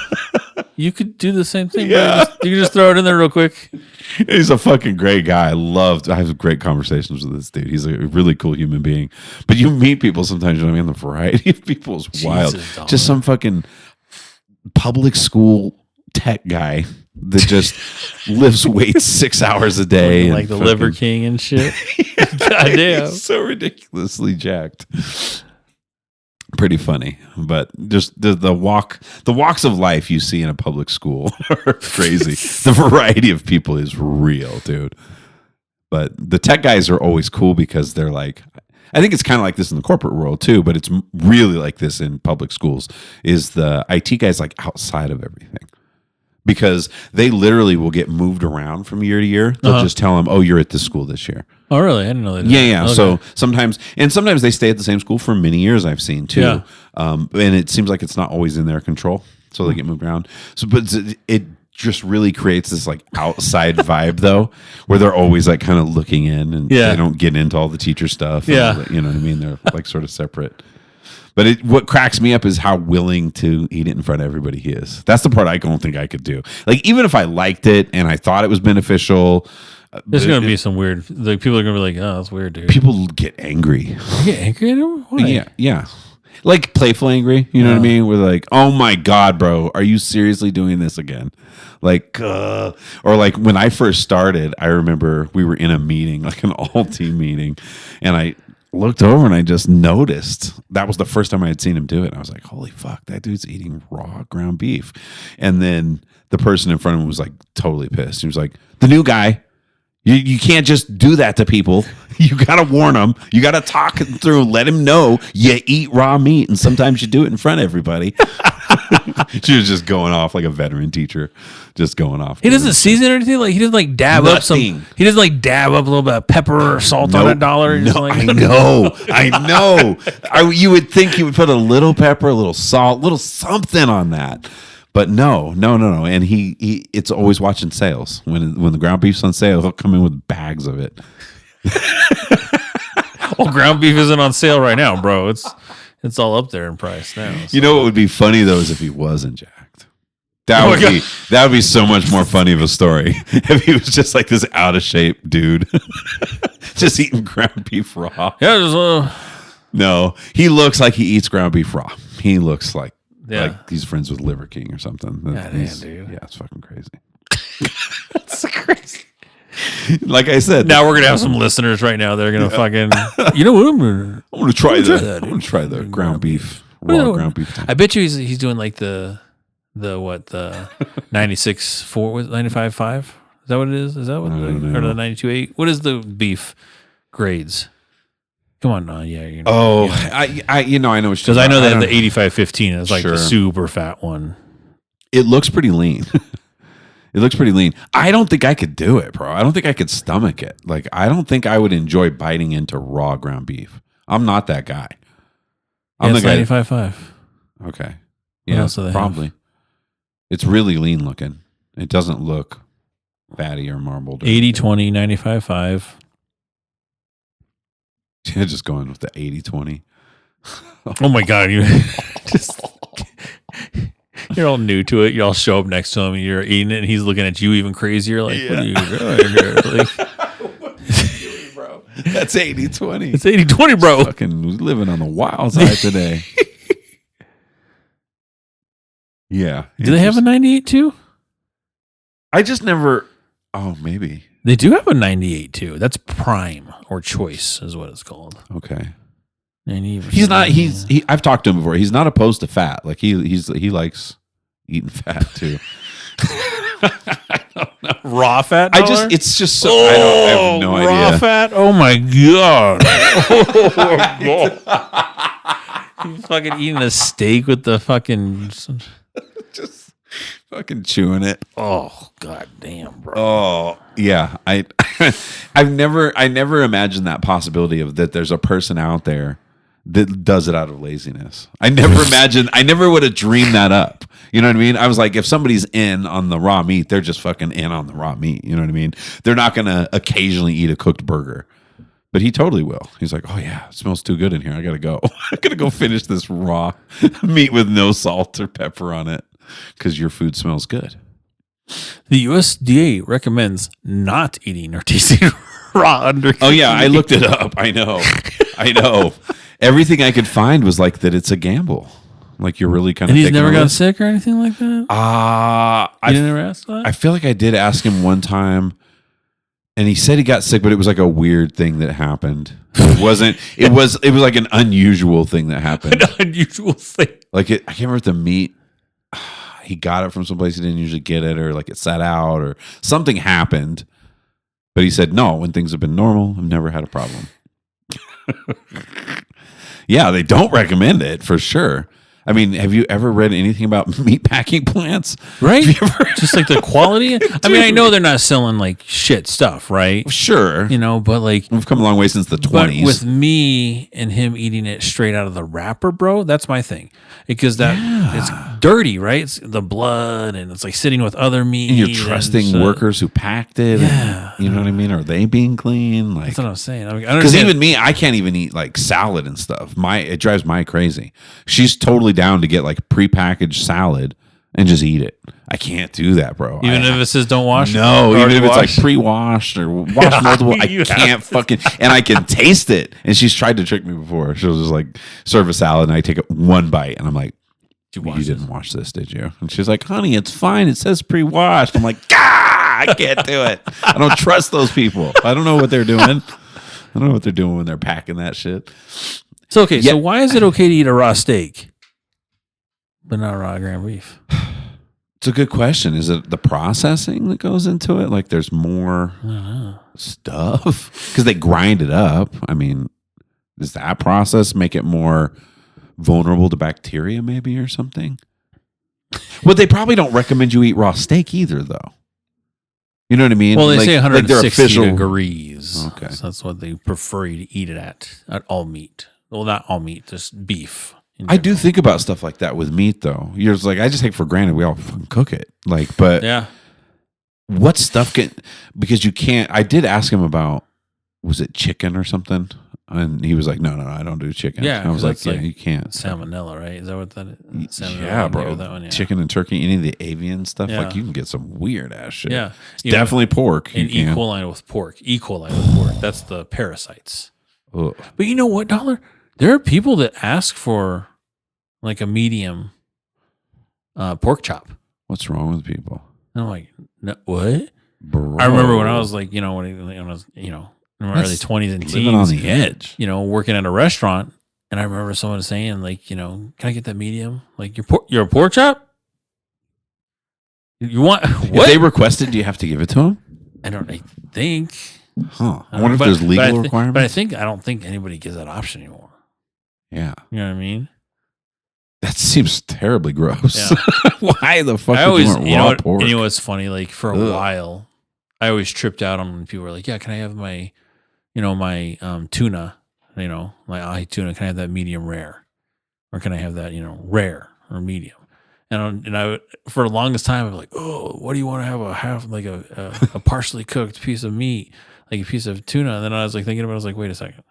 You could do the same thing. Yeah. You could just throw it in there real quick. He's a fucking great guy. I have great conversations with this dude. He's a really cool human being. But you meet people sometimes, you know what I mean? The variety of people is wild. Jesus, just some fucking public school tech guy that just lifts weights 6 hours a day. Like the Liver King and shit. Goddamn. He's so ridiculously jacked. Pretty funny, but just the walks of life you see in a public school are crazy. The variety of people is real, dude. But the tech guys are always cool because they're like, I think it's kind of like this in the corporate world too, but it's really like this in public schools. Is the IT guys like outside of everything? Because they literally will get moved around from year to year. They'll just tell them, "Oh, you're at this school this year." Oh, really? I didn't know that. Yeah. Okay. So sometimes they stay at the same school for many years. I've seen too, Yeah. And it seems like it's not always in their control, so they get moved around. So, but it just really creates this like outside vibe though, where they're always like kind of looking in, and they don't get into all the teacher stuff. And all that, you know what I mean? They're like sort of separate. But what cracks me up is how willing to eat it in front of everybody he is. That's the part I don't think I could do. Like, even if I liked it and I thought it was beneficial, there's going to be some weird, like, people are going to be like, oh, that's weird, dude. People get angry. You get angry at him? Why? Yeah. Like playful angry, you know what I mean? We're like, oh my God, bro, are you seriously doing this again? Like, or like when I first started, I remember we were in a meeting, like an all-team meeting, and I looked over and I just noticed that was the first time I had seen him do it. And I was like, holy fuck, that dude's eating raw ground beef. And then the person in front of him was like totally pissed. He was like, the new guy, you can't just do that to people. You got to warn them. You got to talk through and let him know you eat raw meat. And sometimes you do it in front of everybody. She was just going off like a veteran teacher, just going off. He doesn't season or anything. Like, he doesn't like dab up some. He doesn't like dab up a little bit of pepper or salt on $1. No, like, I know. You would think he would put a little pepper, a little salt, a little something on that. But no. And he it's always watching sales. When the ground beef's on sale, he'll come in with bags of it. Well, ground beef isn't on sale right now, bro. It's all up there in price now. So. You know what would be funny though is if he wasn't jacked. That would be so much more funny of a story if he was just like this out of shape dude, just eating ground beef raw. Yeah, No, he looks like he eats ground beef raw. He looks like he's friends with Liver King or something. Dude. Yeah, it's fucking crazy. That's crazy. Like I said, now we're gonna have some listeners right now. They're gonna fucking. You know what? I'm gonna try that. I'm gonna try the ground beef, raw ground beef. I bet you he's doing like the 96.4 95.5. Is that what it is? Is that what? Or the 92.8? What is the beef grades? Come on, no, yeah. You know, I know because I know that the 85.15 is like the super fat one. It looks pretty lean. It looks pretty lean. I don't think I could do it, bro. I don't think I could stomach it. Like, I don't think I would enjoy biting into raw ground beef. I'm not that guy. I'm the guy. 95.5. Okay. Yeah, probably. It's really lean looking. It doesn't look fatty or marbled. 80-20, 95.5. Yeah, just going with the 80-20. Oh my God. You're all new to it. You all show up next to him and you're eating it and he's looking at you even crazier. Like, what are you doing here? Like, Bro, that's 80-20. it's 80-20, bro. Fucking living on the wild side today. Yeah. Do they have a 98 too? I just never. Oh, maybe. They do have a 98 too. That's prime or choice is what it's called. Okay. He's not. I've talked to him before. He's not opposed to fat. Like he likes eating fat too. I don't know. Raw fat. It's just so. I have no raw idea. Fat. Oh my God. He's fucking eating a steak with the fucking. Just fucking chewing it. Oh God damn, bro. Oh yeah. I never imagined that possibility of that. There's a person out there that does it out of laziness. I never would have dreamed that up. You know what I mean? I was like, if somebody's in on the raw meat, they're just fucking in on the raw meat. You know what I mean? They're not going to occasionally eat a cooked burger. But he totally will. He's like, oh yeah, it smells too good in here. I got to go. I got to go finish this raw meat with no salt or pepper on it because your food smells good. The USDA recommends not eating or tasting raw under. Oh yeah, I looked it up. I know. Everything I could find was like that it's a gamble. Like you're really kind of. And he's never gotten sick or anything like that? I never asked that? I feel like I did ask him one time and he said he got sick, but it was like a weird thing that happened. It wasn't it was like an unusual thing that happened. An unusual thing. Like I can't remember if the meat he got it from someplace he didn't usually get it, or like it sat out or something happened. But he said, no, when things have been normal, I've never had a problem. Yeah, they don't recommend it for sure. I mean, have you ever read anything about meat packing plants? Right? Just like the quality. I mean, I know they're not selling like shit stuff, right? Sure. You know, but like we've come a long way since the 20s. But with me and him eating it straight out of the wrapper, bro, that's my thing. Because it's dirty, right? It's the blood and it's like sitting with other meat. And you're trusting workers who packed it. Yeah. And, you know what I mean? Are they being clean? Like, that's what I'm saying. Because even me, I can't even eat like salad and stuff. It drives my crazy. She's totally down to get like prepackaged salad and just eat it. I can't do that, bro. Even if it says don't wash? No, even if it's like pre-washed or washed multiple, I can't fucking, and I can taste it. And she's tried to trick me before. She'll just like serve a salad and I take one bite and I'm like, you didn't wash this, did you? And she's like, honey, it's fine. It says pre-washed. I'm like, I can't do it. I don't trust those people. I don't know what they're doing. I don't know what they're doing when they're packing that shit. So, okay, so why is it okay to eat a raw steak, but not raw ground beef? It's a good question. Is it the processing that goes into it? Like there's more stuff? Because they grind it up. I mean, does that process make it more vulnerable to bacteria maybe or something? Well, they probably don't recommend you eat raw steak either, though. You know what I mean? Well, they say 160 degrees. Okay. So that's what they prefer you to eat it at all meat. Well, not all meat, just beef. I do think about stuff like that with meat, though. You're just like, I just take for granted we all fucking cook it. Like, but yeah, what stuff because you can't. I did ask him about, was it chicken or something? And he was like, no, I don't do chicken. Yeah, and I was like, yeah, you can't. Salmonella, right? Is that what that is? Salmonella, yeah, bro. that one, yeah. Chicken and turkey, any of the avian stuff, like you can get some weird ass shit. Yeah, definitely pork. And E. coli with pork. E. coli with pork. That's the parasites. Ugh. But you know what, Dollar? There are people that ask for like a medium pork chop. What's wrong with people? And I'm like, no, what? Bro. I remember when I was like, when I was, in my early 20s and teens, living on the edge, working at a restaurant, and I remember someone saying, like, can I get that medium? Like, you're a pork chop? You want what? If they requested, do you have to give it to them? I think. Huh. I wonder if there's legal requirements. But I don't think anybody gives that option anymore. Yeah. You know what I mean? That seems terribly gross. Yeah. Why the fuck I always, would you want raw pork? And you know what's funny? Like, for a while, I always tripped out on when people were like, yeah, can I have my, my tuna, my ahi tuna, can I have that medium rare? Or can I have that, rare or medium? And I for the longest time, I was like, oh, what do you want to have like a partially cooked piece of meat, like a piece of tuna? And then I was like thinking about it, I was like, wait a second.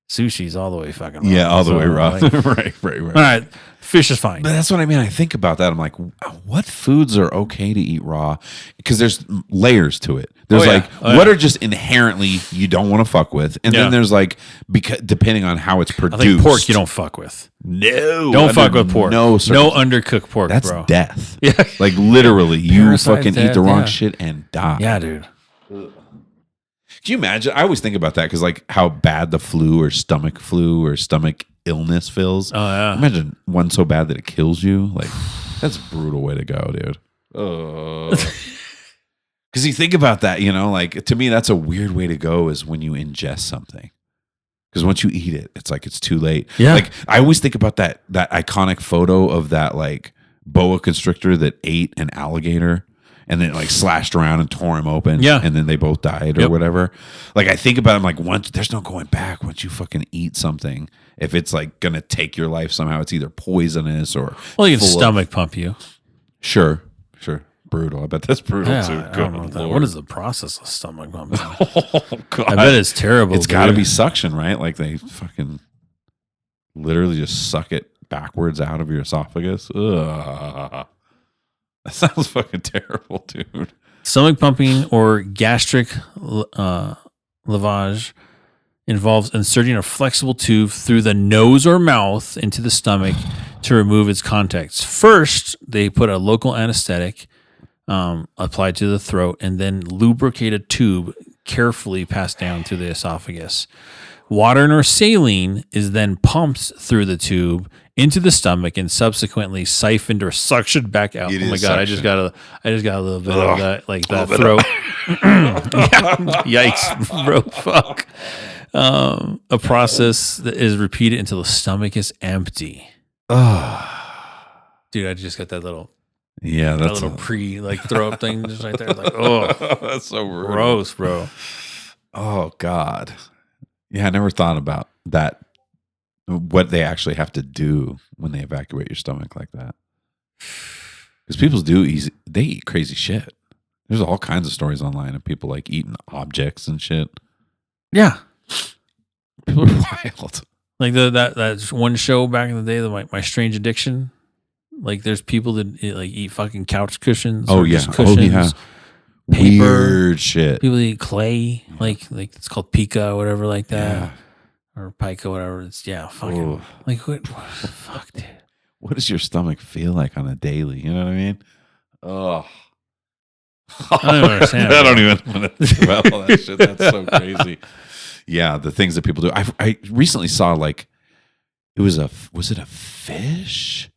Sushi's all the way fucking raw. Yeah, all the way raw. Like, right. all right, fish is fine. But that's what I mean. I think about that. I'm like, what foods are okay to eat raw? Because there's layers to it. There's what are just inherently you don't want to fuck with, and then there's like because depending on how it's produced. I think pork you don't fuck with. No, don't fuck with pork. No undercooked pork. That's bro. Death. Yeah, like literally, you Parasite fucking death, eat the wrong shit and die. Yeah, dude. Can you imagine? I always think about that because, like, how bad the flu or stomach illness feels. Oh yeah. Imagine one so bad that it kills you. Like, that's a brutal way to go, dude. Because you think about that, like to me, that's a weird way to go. Is when you ingest something. Because once you eat it, it's like it's too late. Yeah. Like I always think about that iconic photo of that like boa constrictor that ate an alligator. And then like slashed around and tore him open. Yeah. And then they both died or whatever. Like I think about it, I'm like, once there's no going back once you fucking eat something. If it's like gonna take your life somehow, it's either poisonous or you can stomach pump you. Sure. Brutal. I bet that's brutal too. I don't know that. What is the process of stomach pumping? Oh God. I bet it's terrible. It's gotta be suction, right? Like they fucking literally just suck it backwards out of your esophagus. Ugh. That sounds fucking terrible, dude. Stomach pumping or gastric lavage involves inserting a flexible tube through the nose or mouth into the stomach to remove its contents. First, they put a local anesthetic applied to the throat and then lubricate a tube carefully passed down through the esophagus. Water or saline is then pumped through the tube into the stomach and subsequently siphoned or suctioned back out. Oh my God, I just got a little bit of that, like that throat. Yikes, bro, fuck. A process that is repeated until the stomach is empty. Dude, I just got that little throw up thing just right there. Like, that's so gross, bro. Oh God. Yeah, I never thought about that. What they actually have to do when they evacuate your stomach like that. Because people they eat crazy shit. There's all kinds of stories online of people like eating objects and shit. Yeah. People are wild. Like that one show back in the day, My Strange Addiction. Like there's people that like eat fucking couch cushions. Oh yeah. Cushions, paper, weird shit. People eat clay, like it's called pica or whatever like that. Yeah. Or pica, whatever. It's fucking like what fuck, dude. What does your stomach feel like on a daily? You know what I mean? Oh, I don't even understand. I don't even want to think about all that shit. That's so crazy. Yeah, the things that people do. I recently saw like was it a fish?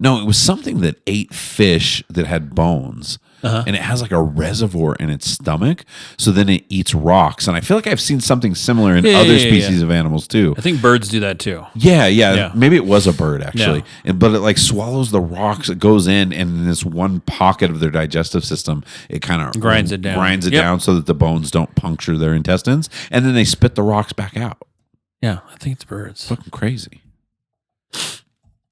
No, it was something that ate fish that had bones. And it has like a reservoir in its stomach. So then it eats rocks. And I feel like I've seen something similar in other species of animals too. I think birds do that too. Yeah. Maybe it was a bird actually. Yeah. But it like swallows the rocks. It goes in and in this one pocket of their digestive system, it kind of grinds it down so that the bones don't puncture their intestines. And then they spit the rocks back out. Yeah, I think it's birds. Fucking crazy.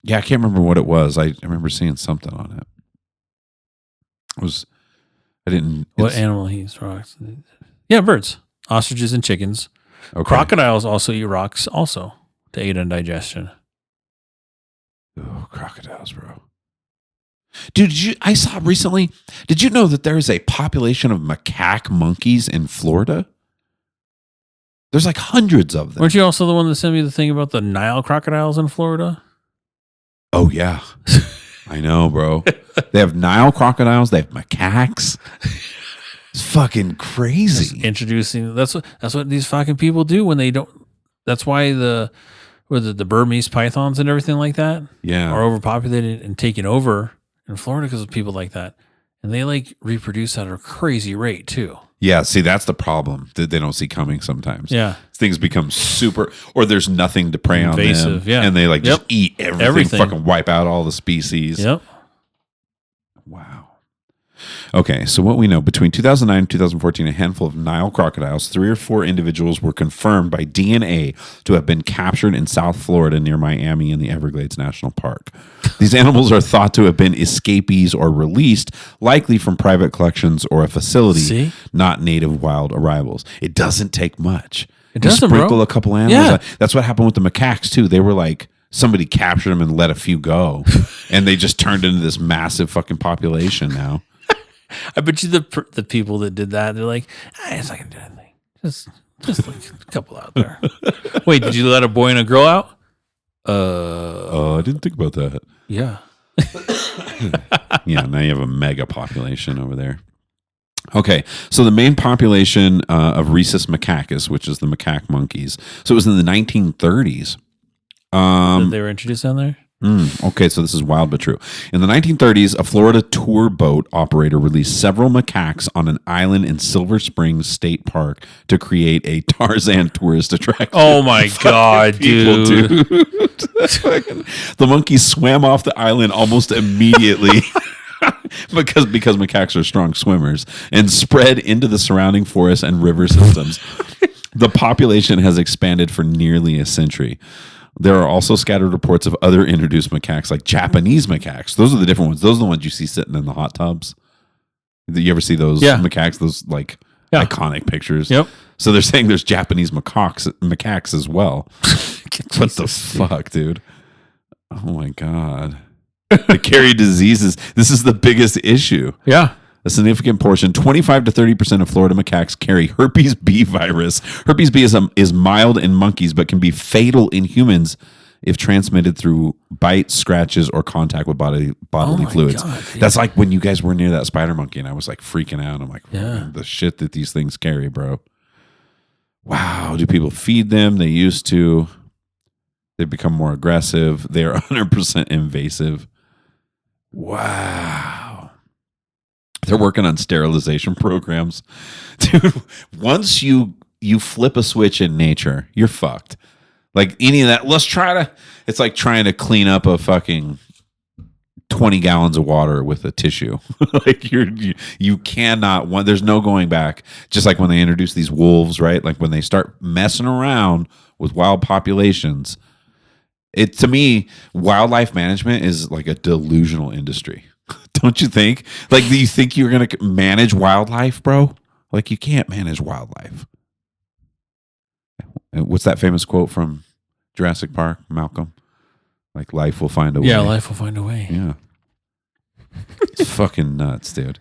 Yeah, I can't remember what it was. I remember seeing something on it. What animal eats rocks? Yeah, birds, ostriches, and chickens. Okay. Crocodiles also eat rocks, also to aid in digestion. Oh, crocodiles, bro. Dude, I saw recently. Did you know that there is a population of macaque monkeys in Florida? There's like hundreds of them. Weren't you also the one that sent me the thing about the Nile crocodiles in Florida? Oh yeah. I know, bro. They have Nile crocodiles. They have macaques. It's fucking crazy. Introducing that's what these fucking people do when they don't. That's why the Burmese pythons and everything like that are overpopulated and taken over in Florida because of people like that, and they like reproduce at a crazy rate too. Yeah, see, that's the problem that they don't see coming sometimes. Yeah. Things become super, or there's nothing to prey invasive, on them. Yeah. And they like just eat everything, fucking wipe out all the species. Yep. Wow. Okay, so what we know, between 2009 and 2014, a handful of Nile crocodiles, 3 or 4 individuals were confirmed by DNA to have been captured in South Florida near Miami in the Everglades National Park. These animals are thought to have been escapees or released, likely from private collections or a facility, not native wild arrivals. It doesn't take much. It doesn't, sprinkle bro. a couple animals. Yeah. That's what happened with the macaques too. They were like, somebody captured them and let a few go, and they just turned into this massive fucking population now. I bet you the people that did that, they're like, it's not gonna do anything. Just like a couple out there. Wait, did you let a boy and a girl out? I didn't think about that. Yeah. Yeah, now you have a mega population over there. Okay, so the main population of Rhesus macaques, which is the macaque monkeys, so it was in the 1930s. That they were introduced down there? Okay, so this is wild but true. In the 1930s, a Florida tour boat operator released several macaques on an island in Silver Springs State Park to create a Tarzan tourist attraction. Oh my God, dude. The monkeys swam off the island almost immediately because macaques are strong swimmers and spread into the surrounding forests and river systems. The population has expanded for nearly a century. There are also scattered reports of other introduced macaques, like Japanese macaques. Those are the different ones. Those are the ones you see sitting in the hot tubs. Do you ever see those macaques? Those like iconic pictures. Yep. So they're saying there's Japanese macaques as well. What the fuck, dude? Oh my God. They carry diseases. This is the biggest issue. Yeah. A significant portion, 25 to 30% of Florida macaques carry herpes B virus. Herpes B is mild in monkeys, but can be fatal in humans if transmitted through bites, scratches, or contact with bodily fluids. God, that's like when you guys were near that spider monkey, and I was like freaking out. I'm like, yeah, the shit that these things carry, bro. Wow. Do people feed them? They used to. They've become more aggressive. They are 100% invasive. Wow. They're working on sterilization programs. Dude, once you flip a switch in nature, you're fucked. Like any of that, it's like trying to clean up a fucking 20 gallons of water with a tissue. Like you cannot, there's no going back. Just like when they introduce these wolves, right? Like when they start messing around with wild populations, to me, wildlife management is like a delusional industry. Don't you think? Like, do you think you're going to manage wildlife, bro? Like, you can't manage wildlife. What's that famous quote from Jurassic Park, Malcolm? Like, life will find a way. Yeah, life will find a way. Yeah. It's fucking nuts, dude.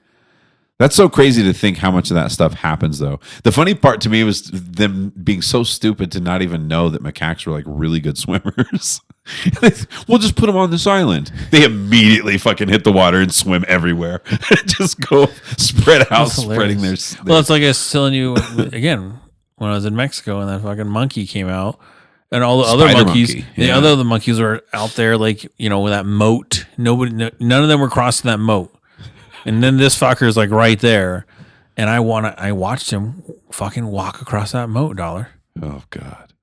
That's so crazy to think how much of that stuff happens, though. The funny part to me was them being so stupid to not even know that macaques were like really good swimmers. We'll just put them on this island. They immediately fucking hit the water and swim everywhere. Just go spread out, spreading their. Well, it's like I was telling you again when I was in Mexico and that fucking monkey came out. And all the other monkeys, the other monkeys were out there, like, with that moat. None of them were crossing that moat. And then this fucker is like right there, and I watched him fucking walk across that moat, dollar. Oh God.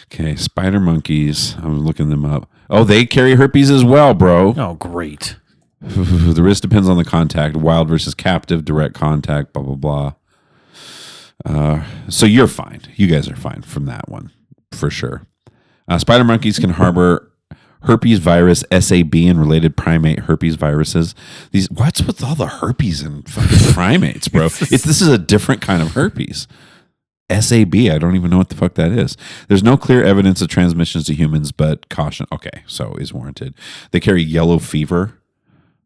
Okay, spider monkeys. I'm looking them up. Oh, they carry herpes as well, bro. Oh, great. The risk depends on the contact. Wild versus captive, direct contact, blah blah blah. So you're fine. You guys are fine from that one for sure. Spider monkeys can harbor herpes virus, SAB, and related primate herpes viruses. What's with all the herpes and fucking primates, bro? This is a different kind of herpes. SAB, I don't even know what the fuck that is. There's no clear evidence of transmissions to humans, but caution. Okay, so is warranted. They carry yellow fever,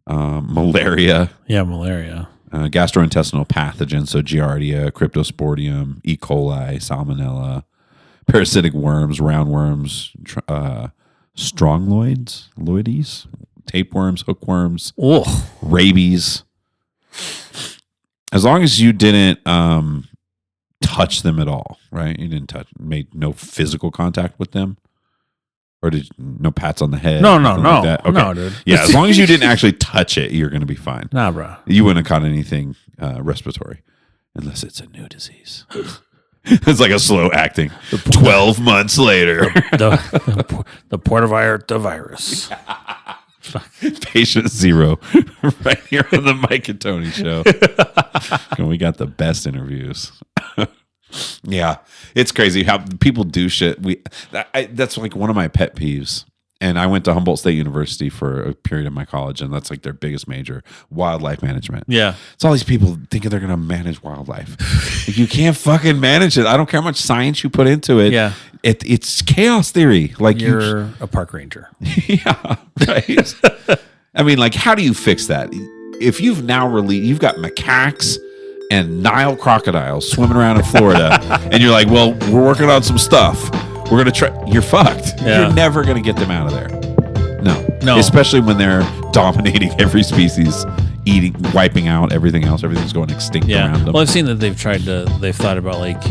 malaria. Yeah, malaria. Gastrointestinal pathogens, so Giardia, Cryptosporidium, E. coli, Salmonella, parasitic worms, roundworms, strongyloides, tapeworms, hookworms, rabies. As long as you didn't touch them at all, right? You didn't made no physical contact with them, or no pats on the head. No, like that? Okay. No, dude. Yeah, as long as you didn't actually touch it, you're going to be fine. Nah, bro. You wouldn't have caught anything respiratory, unless it's a new disease. It's like a slow acting. 12 months later. The portavirus. Patient 0. Right here on the Mike and Tony show. And we got the best interviews. Yeah. It's crazy how people do shit. That's like one of my pet peeves And I went to Humboldt State University for a period of my college, and that's like their biggest major, wildlife management. Yeah. It's all these people thinking they're going to manage wildlife. Like, you can't fucking manage it. I don't care how much science you put into it. Yeah. It's chaos theory. Like You're a park ranger. Yeah, right. I mean, like, how do you fix that? If you've now you've got macaques and Nile crocodiles swimming around in Florida, and you're like, well, we're working on some stuff. We're going to try. You're fucked. Yeah. You're never going to get them out of there. No. Especially when they're dominating every species, wiping out everything else. Everything's going extinct around them. Well, I've seen that they've thought about, like,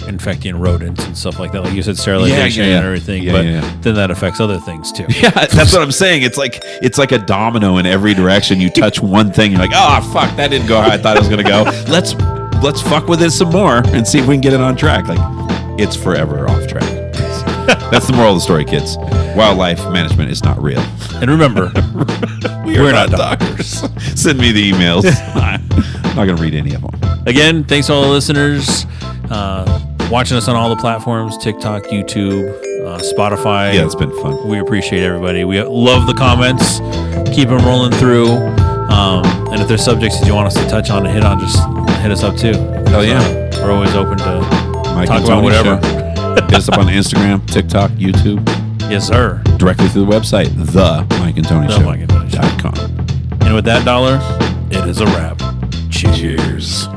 infecting rodents and stuff like that. Like you said, sterilization and everything. But then that affects other things too. Yeah, that's what I'm saying. It's like a domino in every direction. You touch one thing, you're like, oh fuck, that didn't go how I thought it was gonna go. Let's fuck with it some more and see if we can get it on track. Like, it's forever off track. That's the moral of the story, kids. Wildlife management is not real. And remember, we're not doctors. Send me the emails. I'm not gonna read any of them. Again, thanks to all the listeners. Watching us on all the platforms, TikTok, YouTube, Spotify. Yeah, it's been fun. We appreciate everybody. We love the comments. Keep them rolling through. And if there's subjects that you want us to touch on and hit on, just hit us up too. Hell yeah. We're always open to Mike talk and about Tony whatever. Show. Hit us up on Instagram, TikTok, YouTube. Yes, sir. Directly through the website, TheMikeandTonyShow.com. themikeandtonyshow.com. And with that dollar, it is a wrap. Cheers.